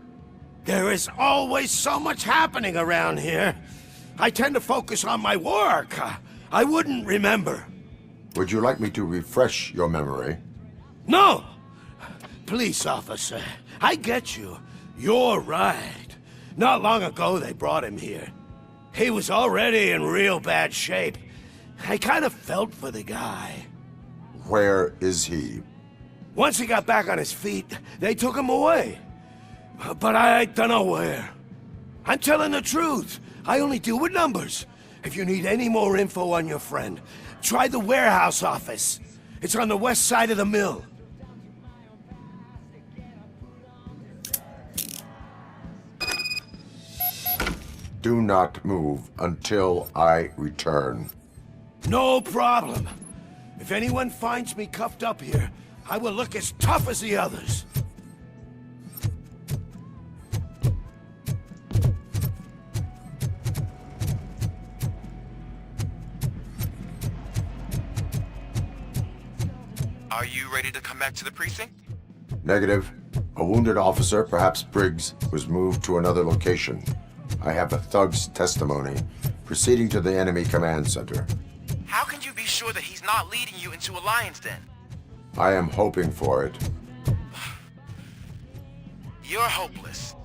C: There is always so much happening around here. I tend to focus on my work. I wouldn't remember.
A: Would you like me to refresh your memory?
C: No! Police officer, I get you. You're right. Not long ago they brought him here. He was already in real bad shape. I kind of felt for the guy.
A: Where is he?
C: Once he got back on his feet, they took him away. But I don't know where. I'm telling the truth. I only deal with numbers. If you need any more info on your friend, try the warehouse office. It's on the west side of the mill.
A: Do not move until I return.
C: No problem. If anyone finds me cuffed up here, I will look as tough as the others.
E: Are you ready to come back to the precinct?
A: Negative. A wounded officer, perhaps Briggs, was moved to another location. I have a thug's testimony, proceeding to the enemy command center.
E: How can you be sure that he's not leading you into a lion's den?
A: I am hoping for it.
E: You're hopeless.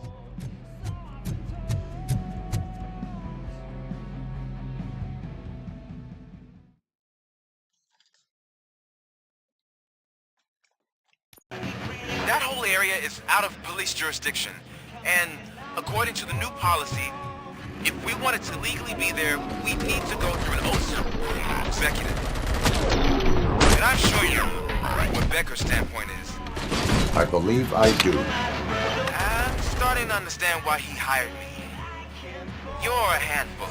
E: That whole area is out of police jurisdiction, and according to the new policy, if we wanted to legally be there, we need to go through an OC executive. And I'm sure you know what Becker's standpoint is.
A: I believe I do.
E: I'm starting to understand why he hired me. You're a handful.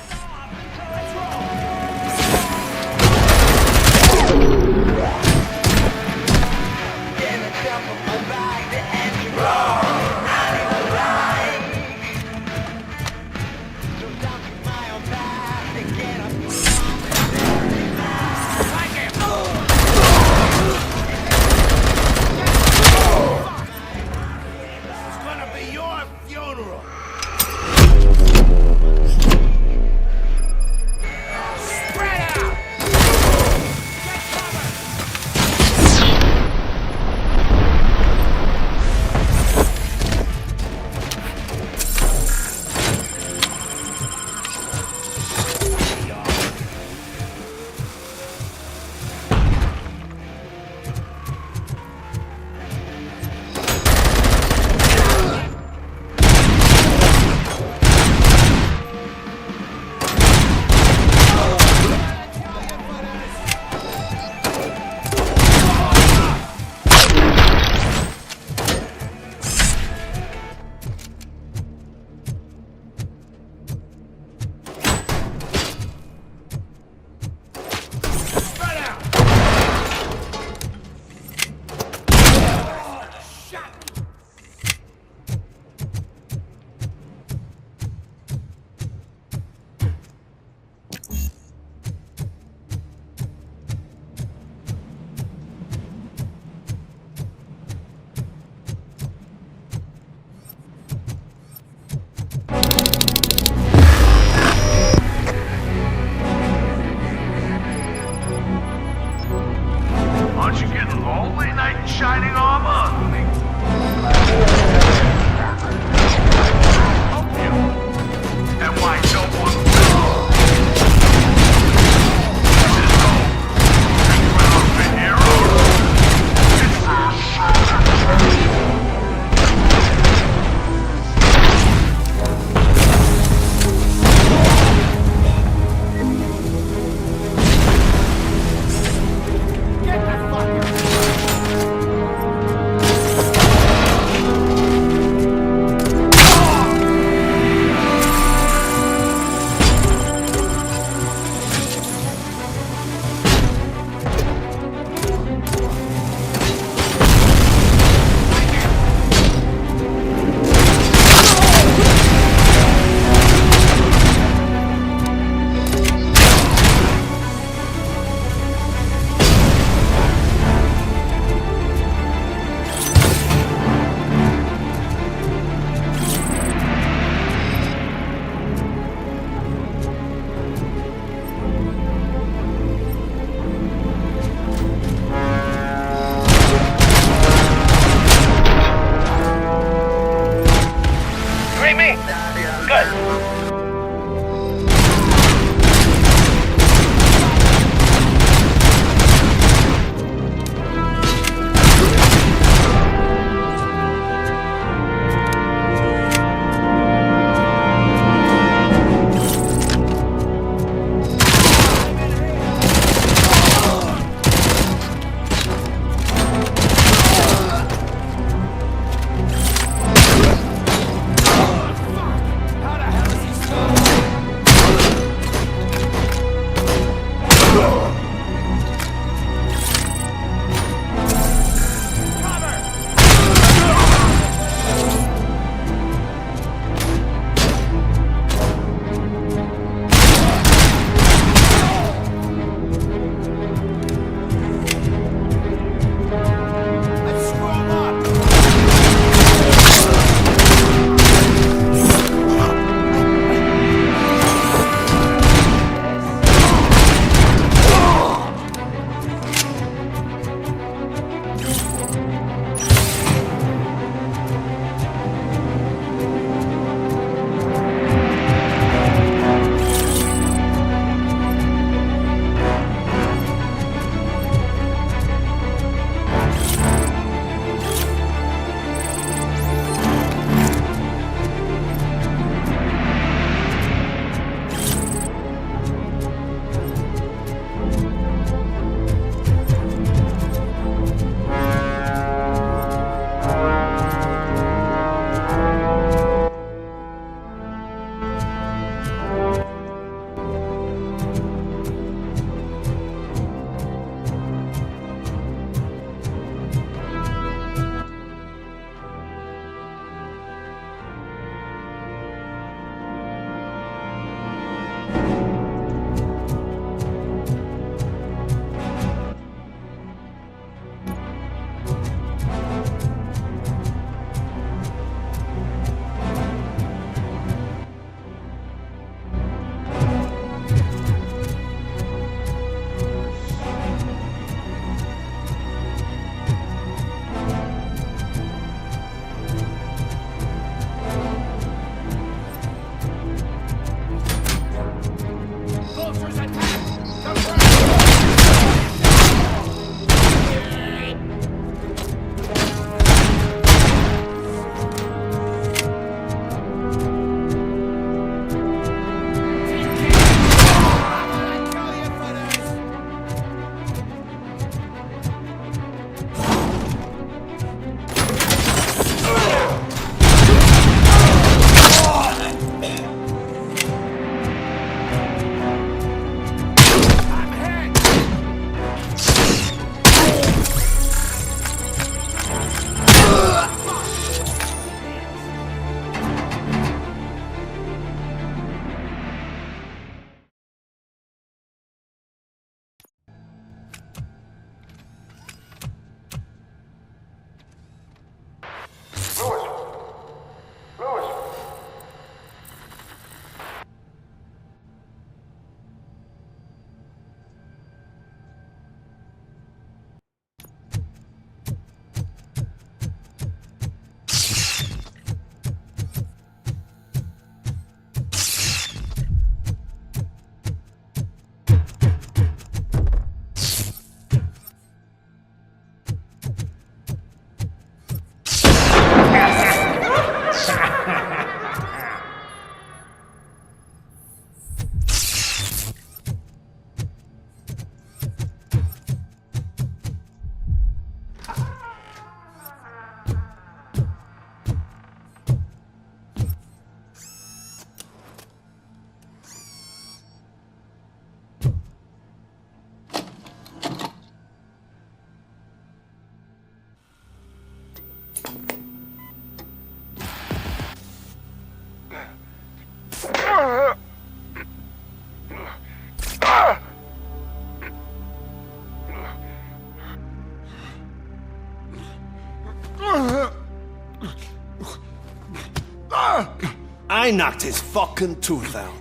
T: I knocked his fucking tooth out.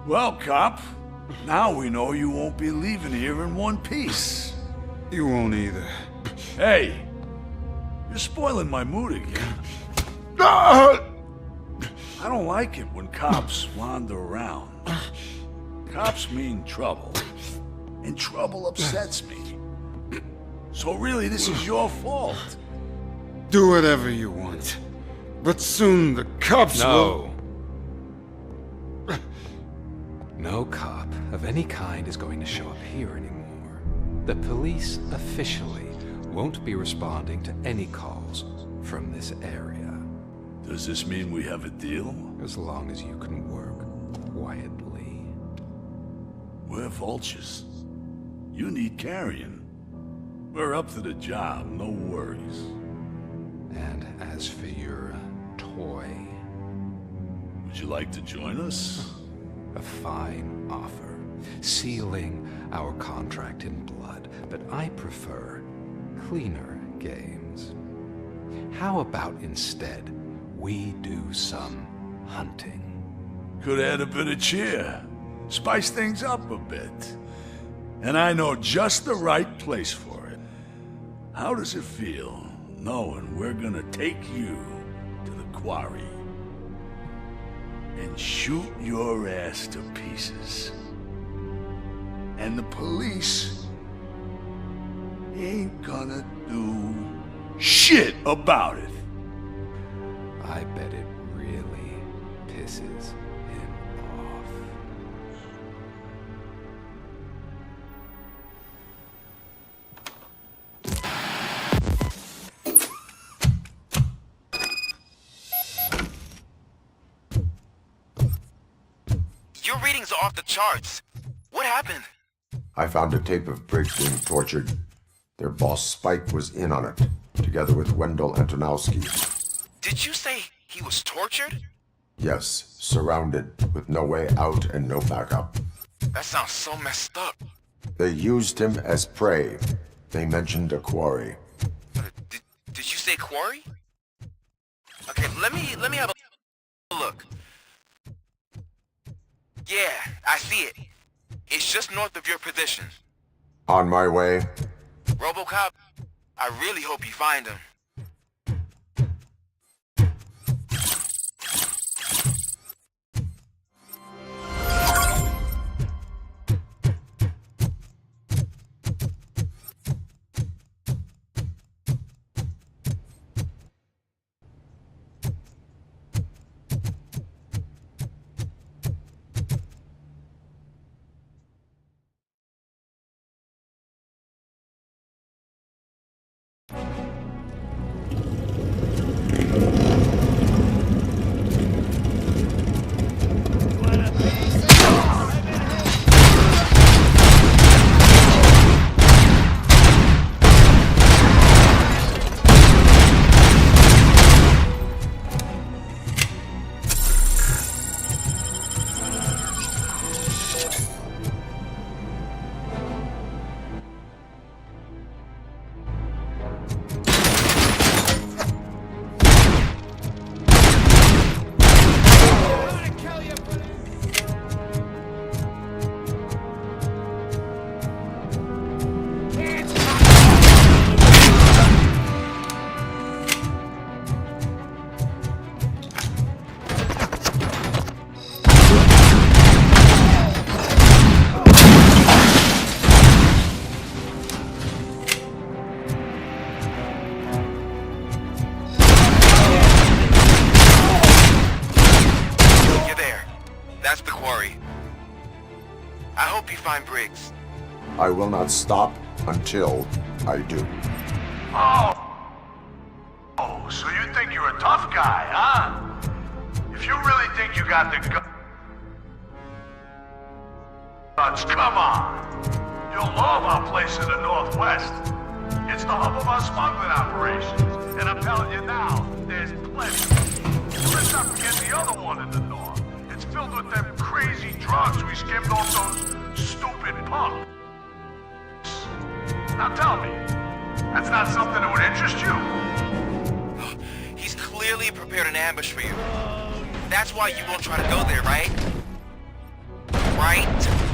U: Well, cop, now we know you won't be leaving here in one piece.
V: You won't either.
U: Hey, you're spoiling my mood again. I don't like it when cops wander around. Cops mean trouble, and trouble upsets me. So really, this is your fault.
V: Do whatever you want. But soon the cops will...
F: No cop of any kind is going to show up here anymore. The police officially won't be responding to any calls from this area.
U: Does this mean we have a deal?
F: As long as you can work quietly.
U: We're vultures. You need carrion. We're up to the job, no worries.
F: And as for your toy...
U: Would you like to join us?
F: A fine offer, sealing our contract in blood, but I prefer cleaner games. How about instead we do some hunting?
U: Could add a bit of cheer, spice things up a bit. And I know just the right place for it. How does it feel knowing we're gonna take you to the quarry and shoot your ass to pieces? And the police ain't gonna do shit about it.
F: I bet it really pisses him off.
E: Your readings are off the charts. What happened?
A: I found a tape of Briggs being tortured. Their boss Spike was in on it, together with Wendell Antonowski.
E: Did you say he was tortured?
A: Yes, surrounded, with no way out and no backup.
E: That sounds so messed up.
A: They used him as prey. They mentioned a quarry.
E: Did you say quarry? Okay, let me have a look. Yeah, I see it. It's just north of your position.
A: On my way.
E: Robocop, I really hope you find him. Briggs.
A: I will not stop until I do.
U: Oh, so you think you're a tough guy, huh? If you really think you got the guts, come on. You'll love our place in the Northwest. It's the hub of our smuggling operations. And I'm telling you now, there's plenty. Let's not forget the other one in the North. It's filled with them crazy drugs we skimmed off those stupid punks. Now tell me, that's not something that would interest you?
E: clearly prepared an ambush for you. That's why you won't try to go there, right? Right?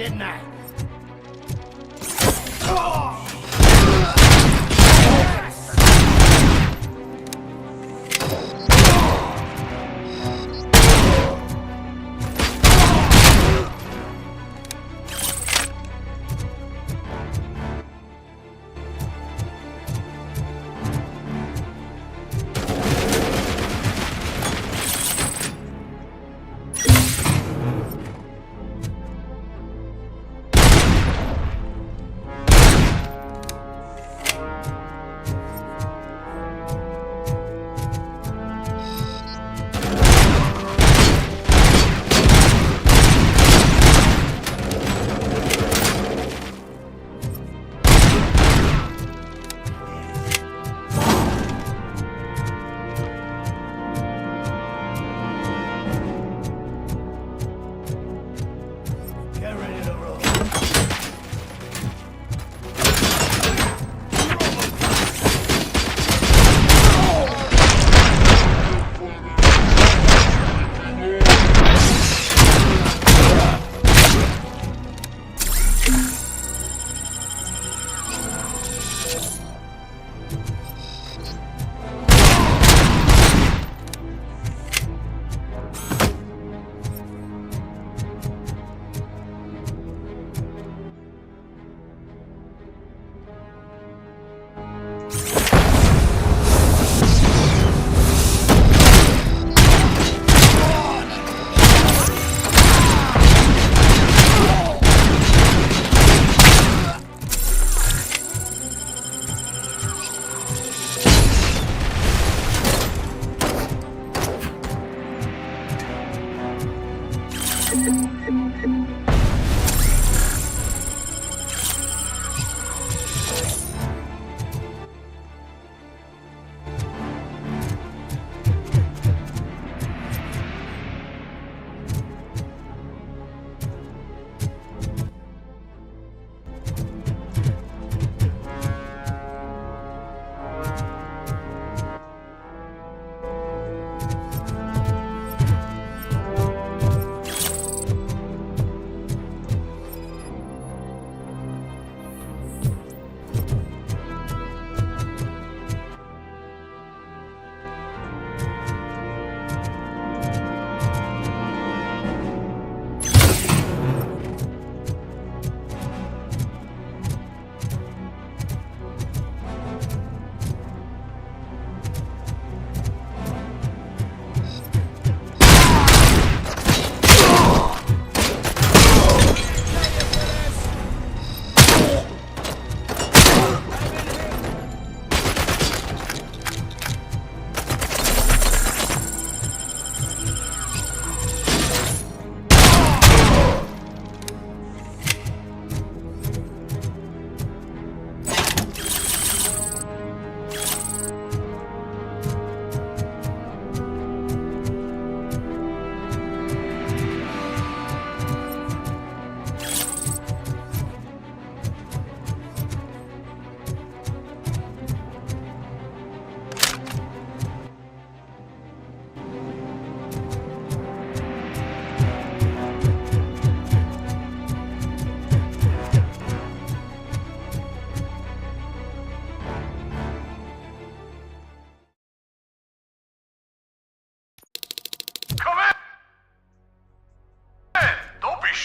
C: Didn't I?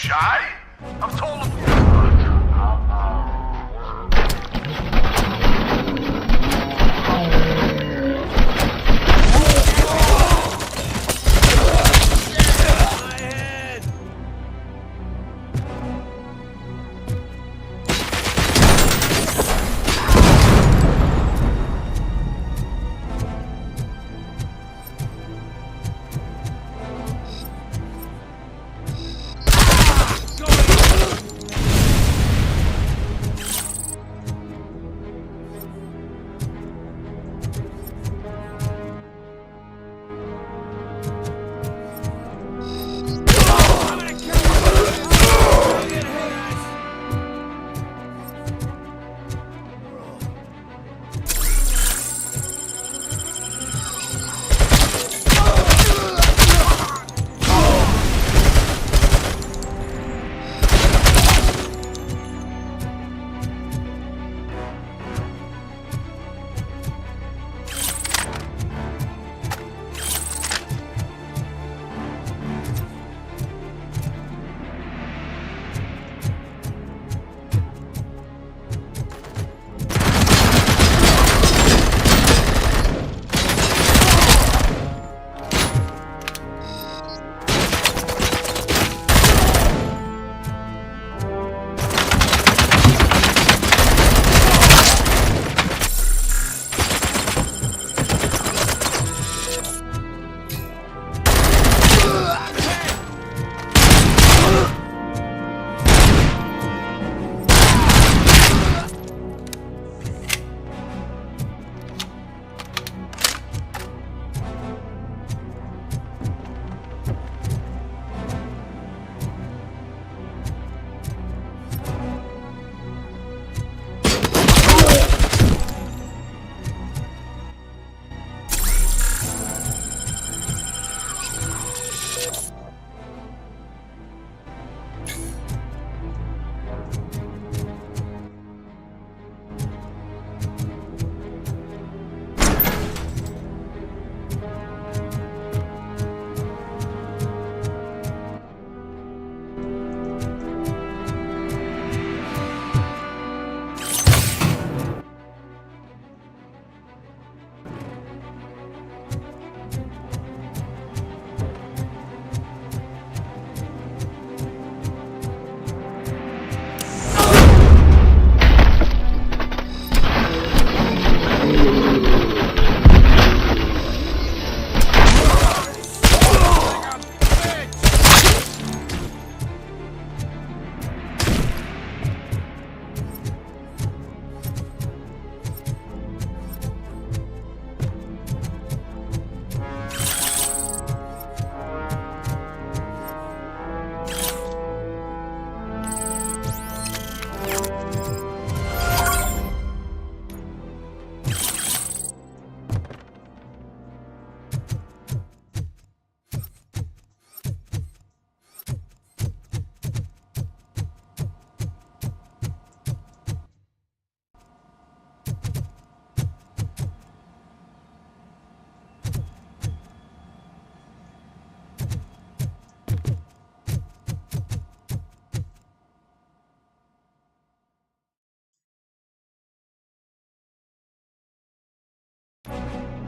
U: shy? I've told him.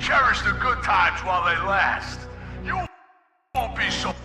U: Cherish the good times while they last. You won't be so...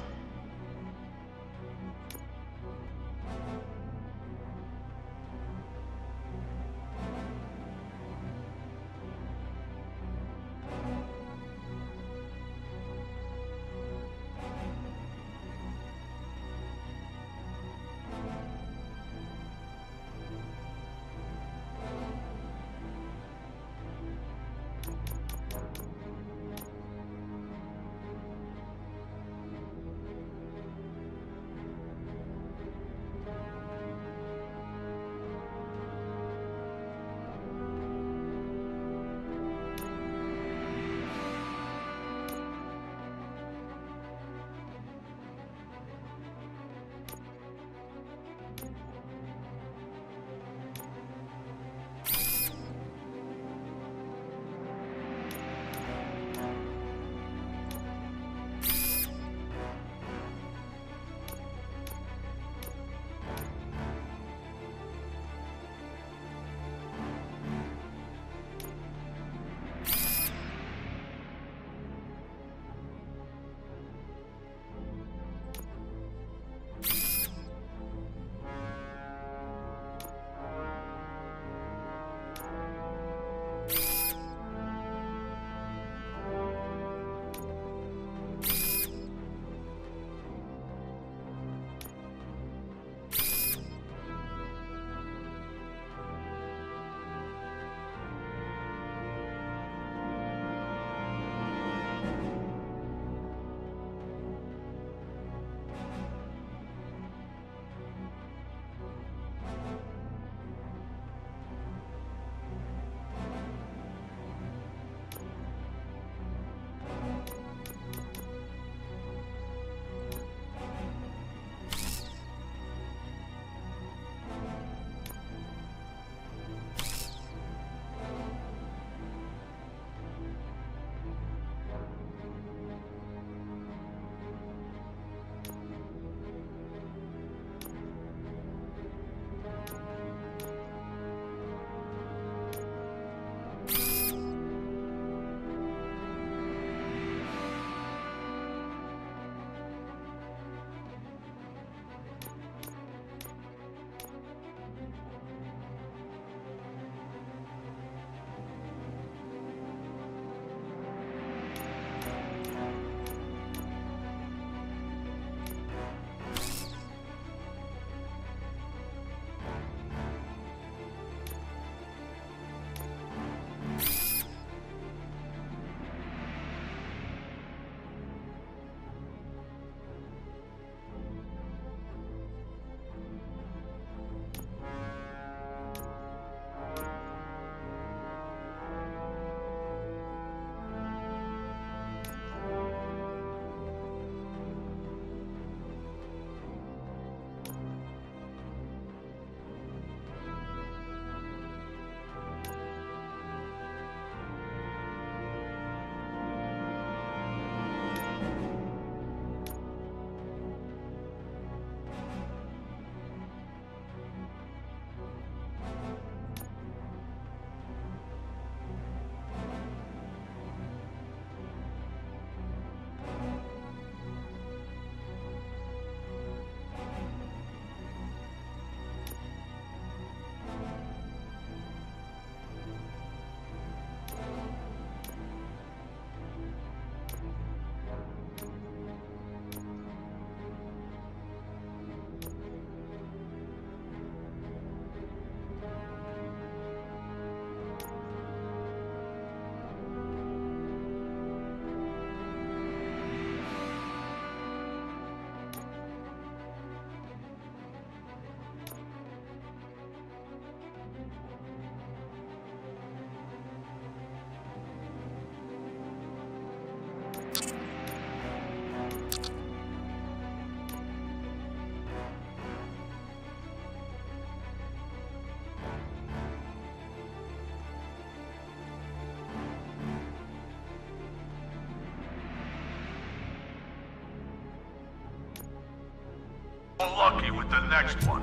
U: Lucky with the next one.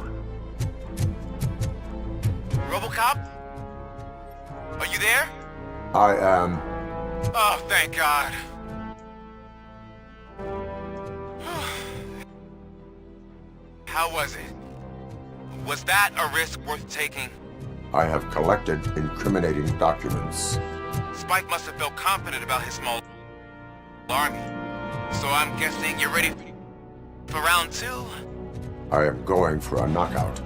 E: Robocop? Are you there?
A: I am.
E: Oh, thank God. How was it? Was that a risk worth taking?
A: I have collected incriminating documents.
E: Spike must have felt confident about his small army. So I'm guessing you're ready for round 2?
A: I am going for a knockout.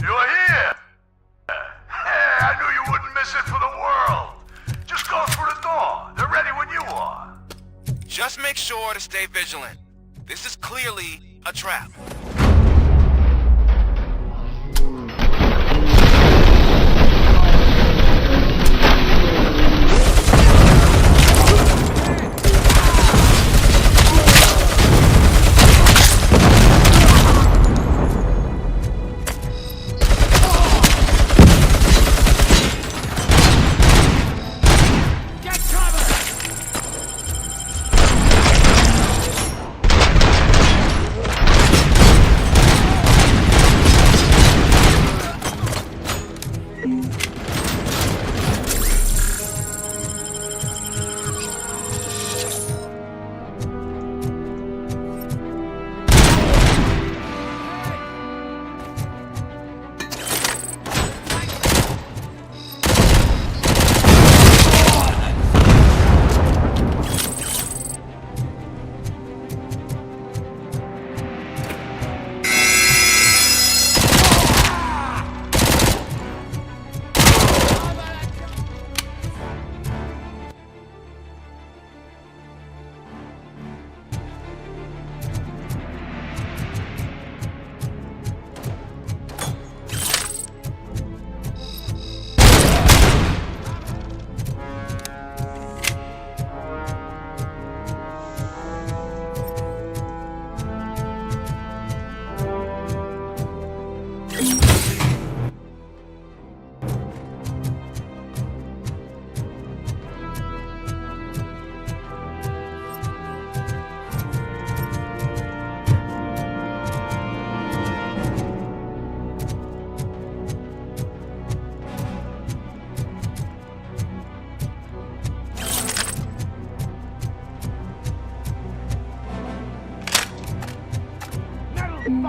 U: You're here! Hey, I knew you wouldn't miss it for the world. Just go through the door. They're ready when you are.
E: Just make sure to stay vigilant. This is clearly a trap.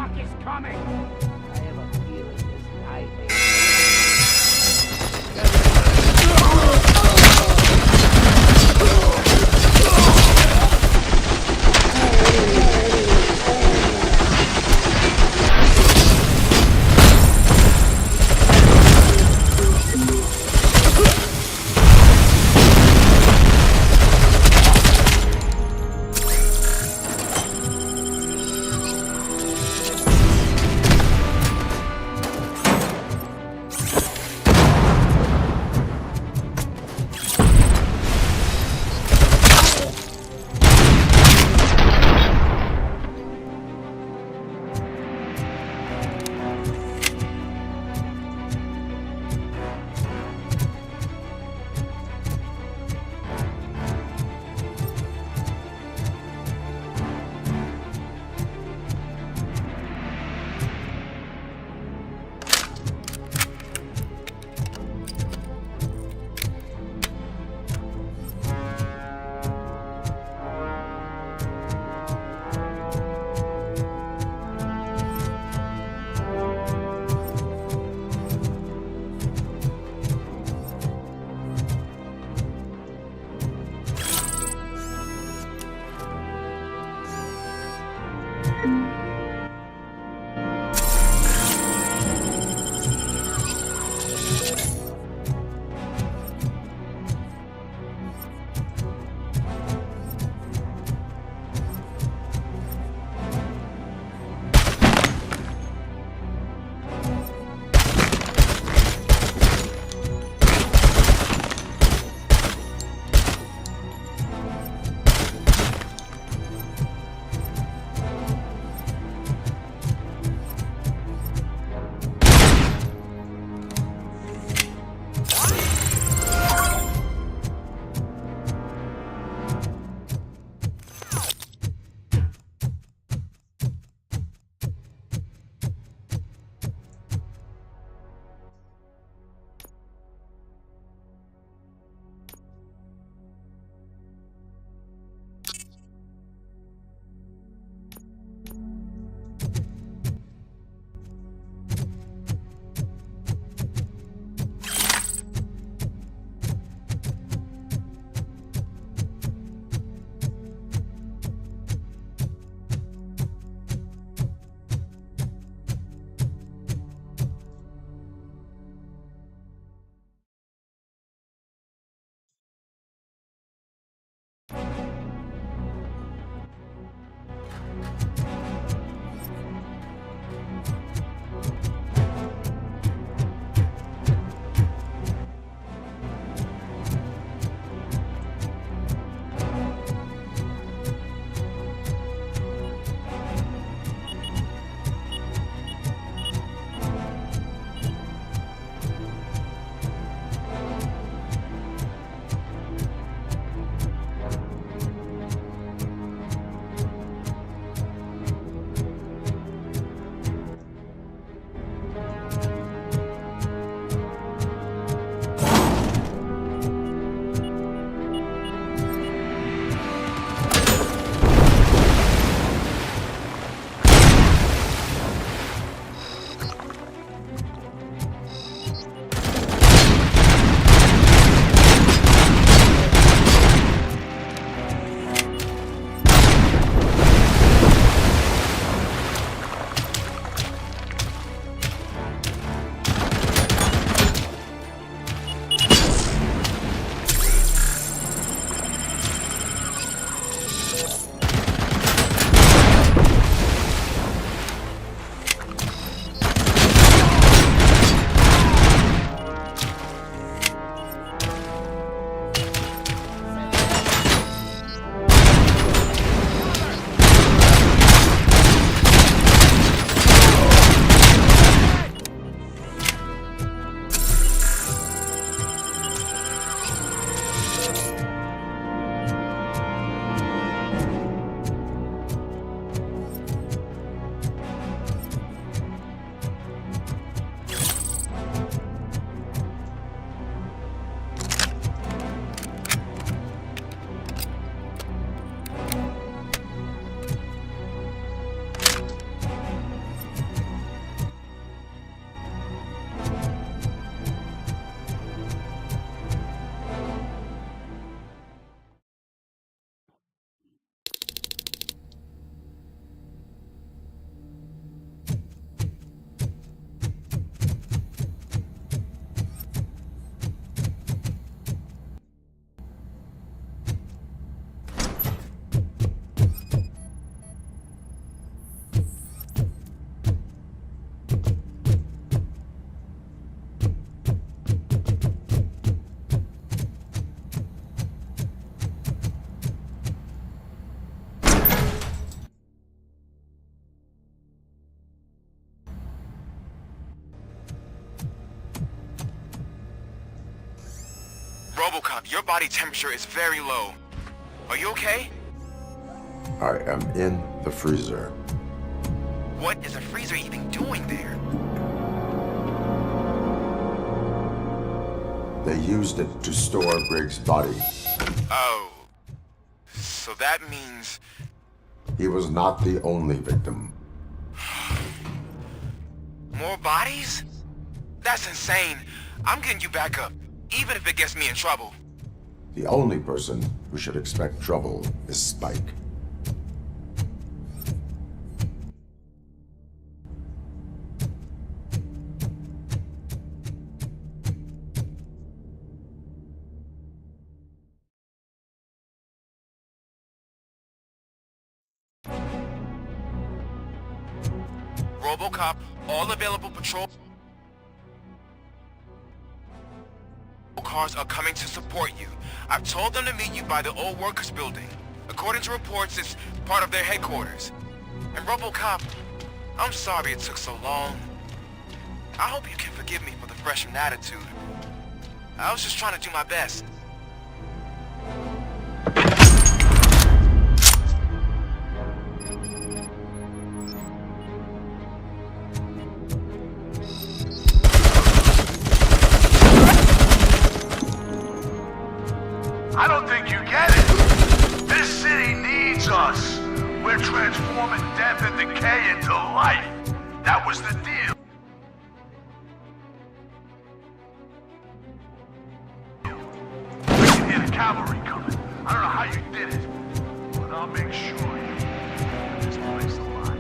C: fuck is coming? I have a feeling this nightmare.
E: Robocop, your body temperature is very low. Are you okay?
A: I am in the freezer.
E: What is a freezer even doing there?
A: They used it to store Briggs' body.
E: Oh. So that means...
A: He was not the only victim.
E: More bodies? That's insane. I'm getting you back up, even if it gets me in trouble.
A: The only person who should expect trouble is Spike.
E: Robocop, all available patrol cars are coming to support you. I've told them to meet you by the old workers building. According to reports, it's part of their headquarters. And Robocop, I'm sorry it took so long. I hope you can forgive me for the freshman attitude. I was just trying to do my best.
U: I don't think you get it. This city needs us. We're transforming death and decay into life. That was the deal. We can hear the cavalry coming. I don't know how you did it, but I'll make sure you keep this place alive.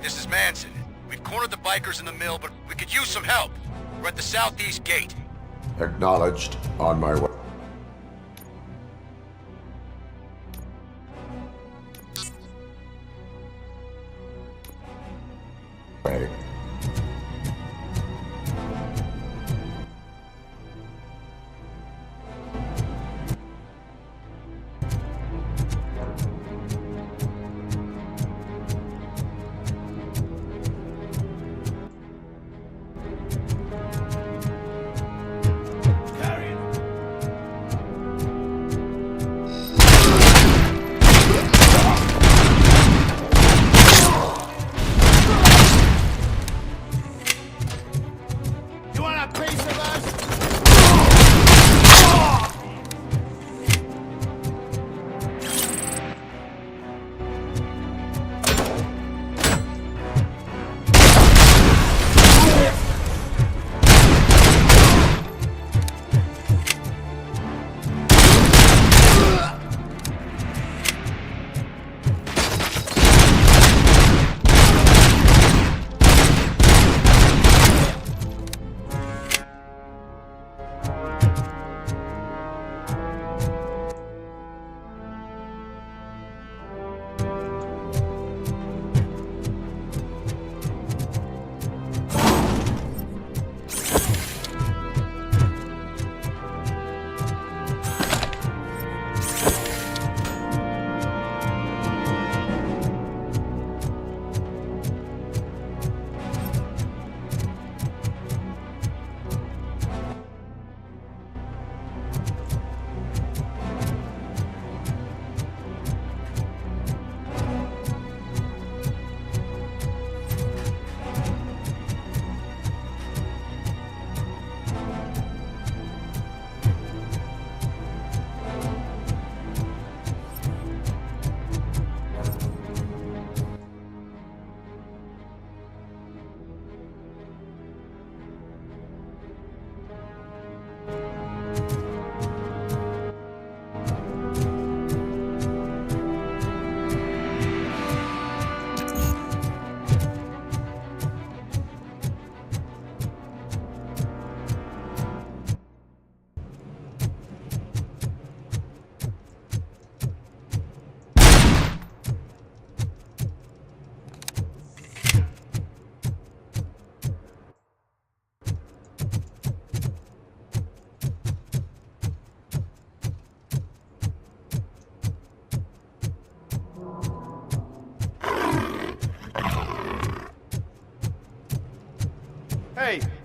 E: This is Manson. We've cornered the bikers in the mill, but we could use some help. We're at the southeast gate.
A: Acknowledged. On my way.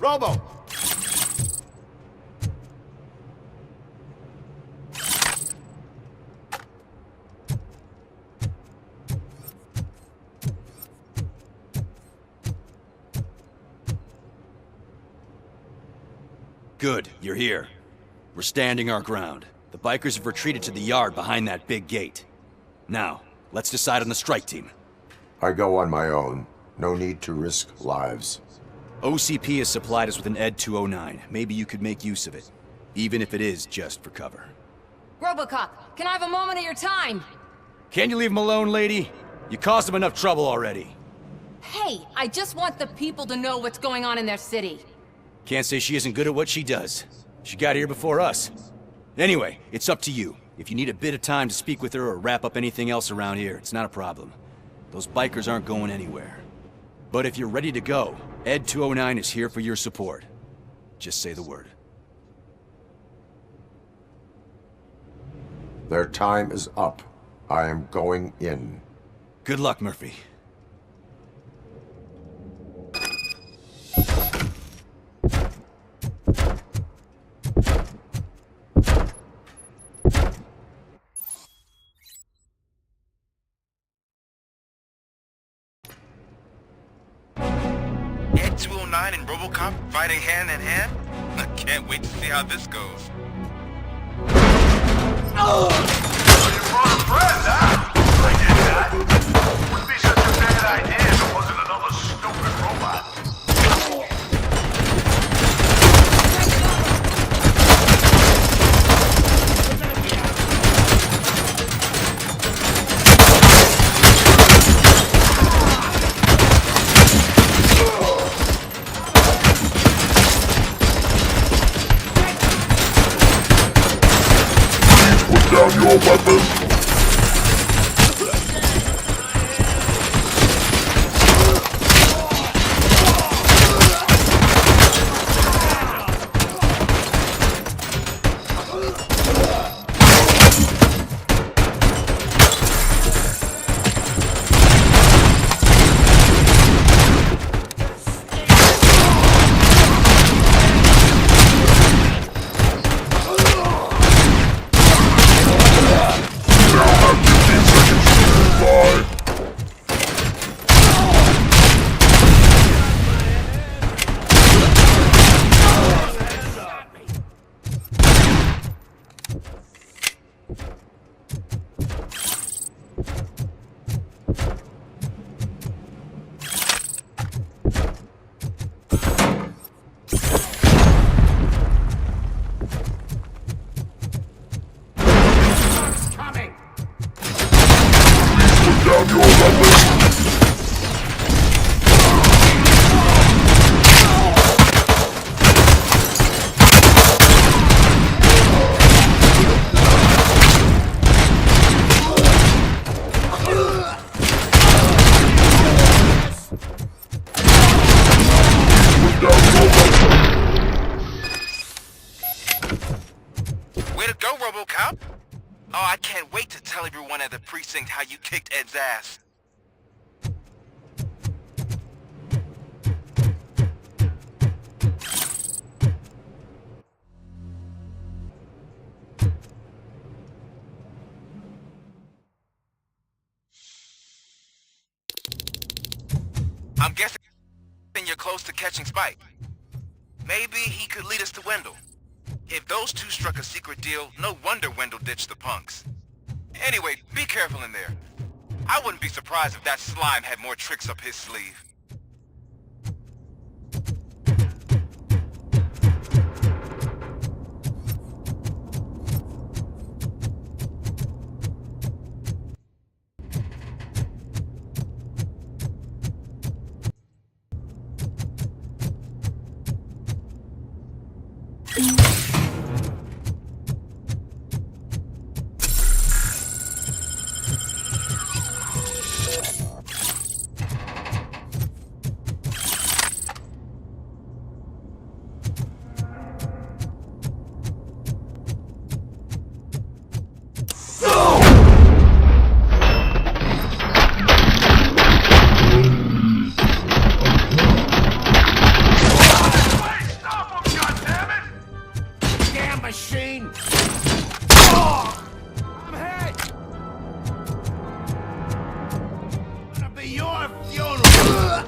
M: Robo!
B: Good, you're here. We're standing our ground. The bikers have retreated to the yard behind that big gate. Now, let's decide on the strike team.
A: I go on my own. No need to risk lives.
B: OCP has supplied us with an ED 209. Maybe you could make use of it, even if it is just for cover.
D: Robocop, can I have a moment of your time?
B: Can you leave him alone, lady? You caused him enough trouble already.
D: Hey, I just want the people to know what's going on in their city.
B: Can't say she isn't good at what she does. She got here before us. Anyway, it's up to you. If you need a bit of time to speak with her or wrap up anything else around here, it's not a problem. Those bikers aren't going anywhere. But if you're ready to go, ED 209 is here for your support. Just say the word.
A: Their time is up. I am going in.
B: Good luck, Murphy.
E: Ed 209 and Robocop fighting hand in hand? I can't wait to see how this goes.
U: You brought a friend, huh? I did that. Wouldn't be such a bad idea if it wasn't another stupid robot. Put down your weapons.
E: Way to go, Robocop! Oh, I can't wait to tell everyone at the precinct how you kicked Ed's ass. I'm guessing you're close to catching Spike. Maybe he could lead us to Wendell. If those two struck a secret deal, no wonder Wendell ditched the punks. Anyway, be careful in there. I wouldn't be surprised if that slime had more tricks up his sleeve.
U: I'm hit! Gonna be your funeral!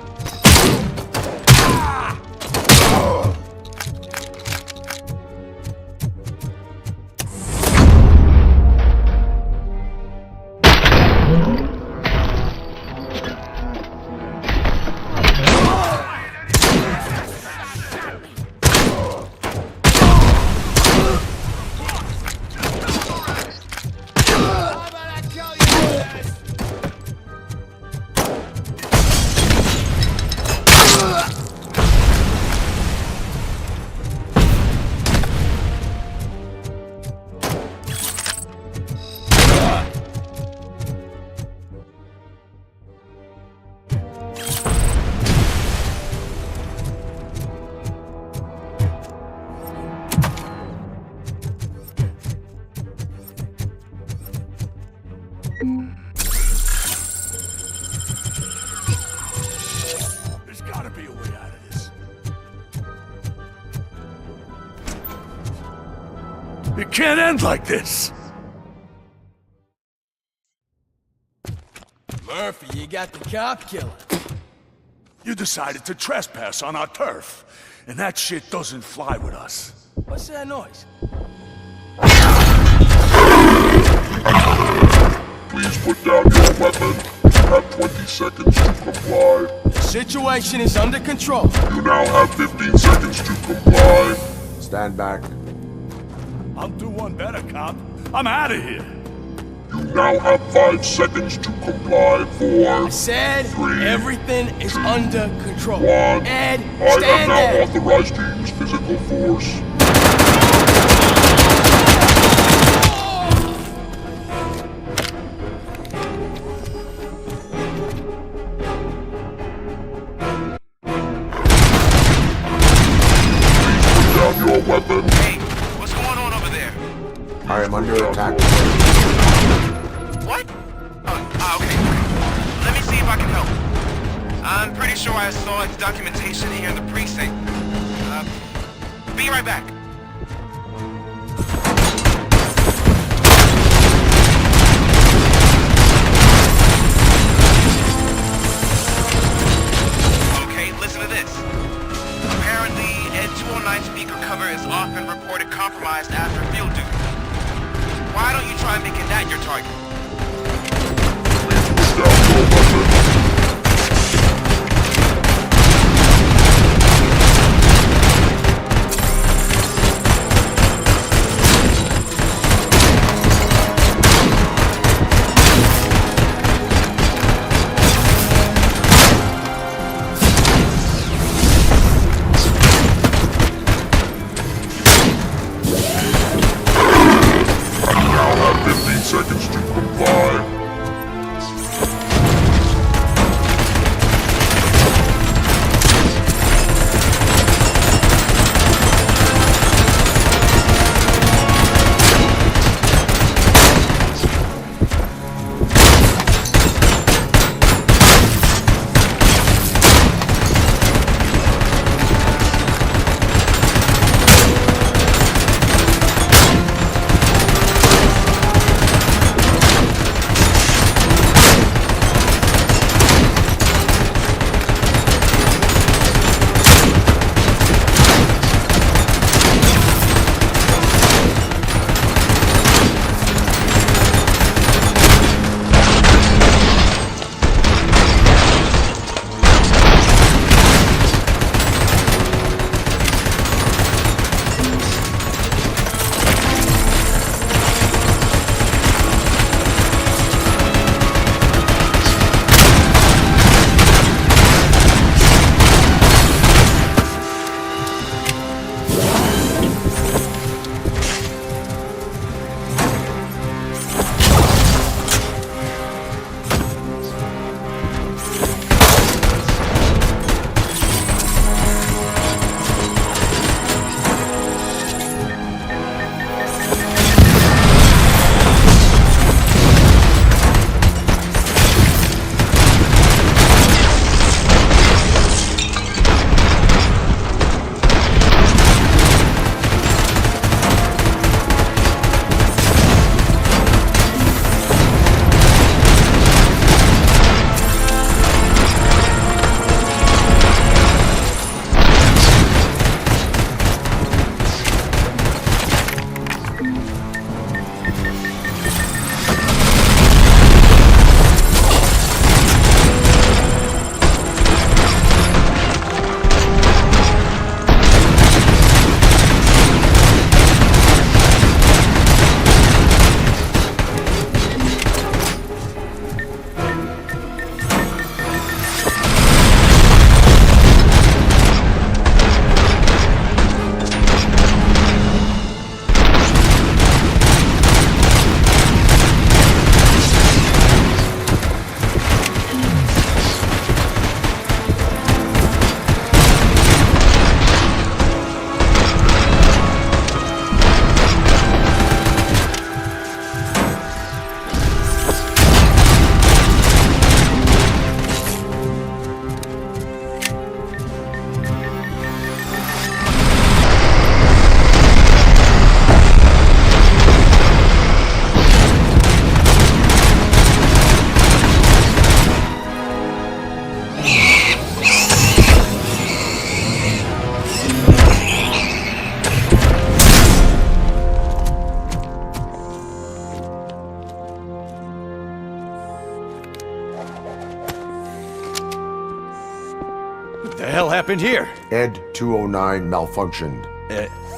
U: There's gotta be a way out of this. It can't end like this!
H: Murphy, you got the cop killer.
U: You decided to trespass on our turf, and that shit doesn't fly with us.
H: What's that noise?
I: Please put down your weapon. You have 20 seconds to comply.
H: The situation is under control.
I: You now have 15 seconds to comply.
A: Stand back.
U: I'll do one better, cop. I'm out of here.
I: You now have 5 seconds to comply. 4,
H: I said
I: 3,
H: everything is under control.
I: 1.
H: Ed,
I: I am
H: stand
I: now
H: there.
I: authorized to use physical force. Please put down your weapon.
E: Hey, what's going on over there?
A: I am under attack.
E: What? Oh, okay. Let me see if I can help. I'm pretty sure I saw its documentation here in the precinct. Be right back. Okay, listen to this. Apparently, Ed 209 speaker cover is often reported compromised after field duty. Why don't you try making that your target?
I: Please put down your weapon. You now have 15 seconds to comply.
B: hell happened here?
A: Ed 209 malfunctioned.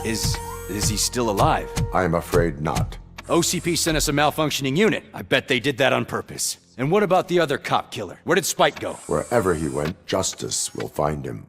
B: Is he still alive?
A: I am afraid not.
B: OCP sent us a malfunctioning unit. I bet they did that on purpose. And what about the other cop killer? Where did Spike go?
A: Wherever he went, justice will find him.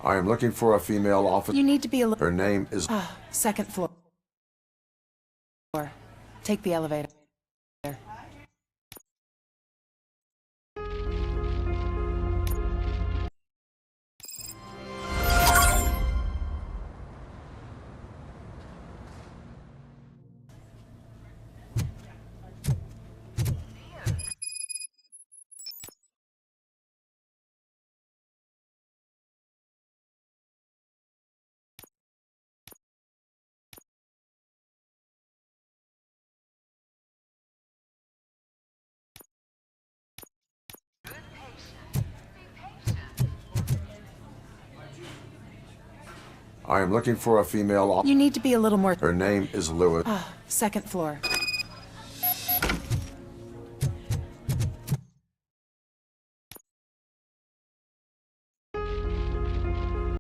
A: I am looking for a female officer.
J: You need to be a
A: Her name is...
J: second floor. Take the elevator.
A: I am looking for a female officer.
J: You need to be a little more...
A: Her name is Lewis.
J: second floor.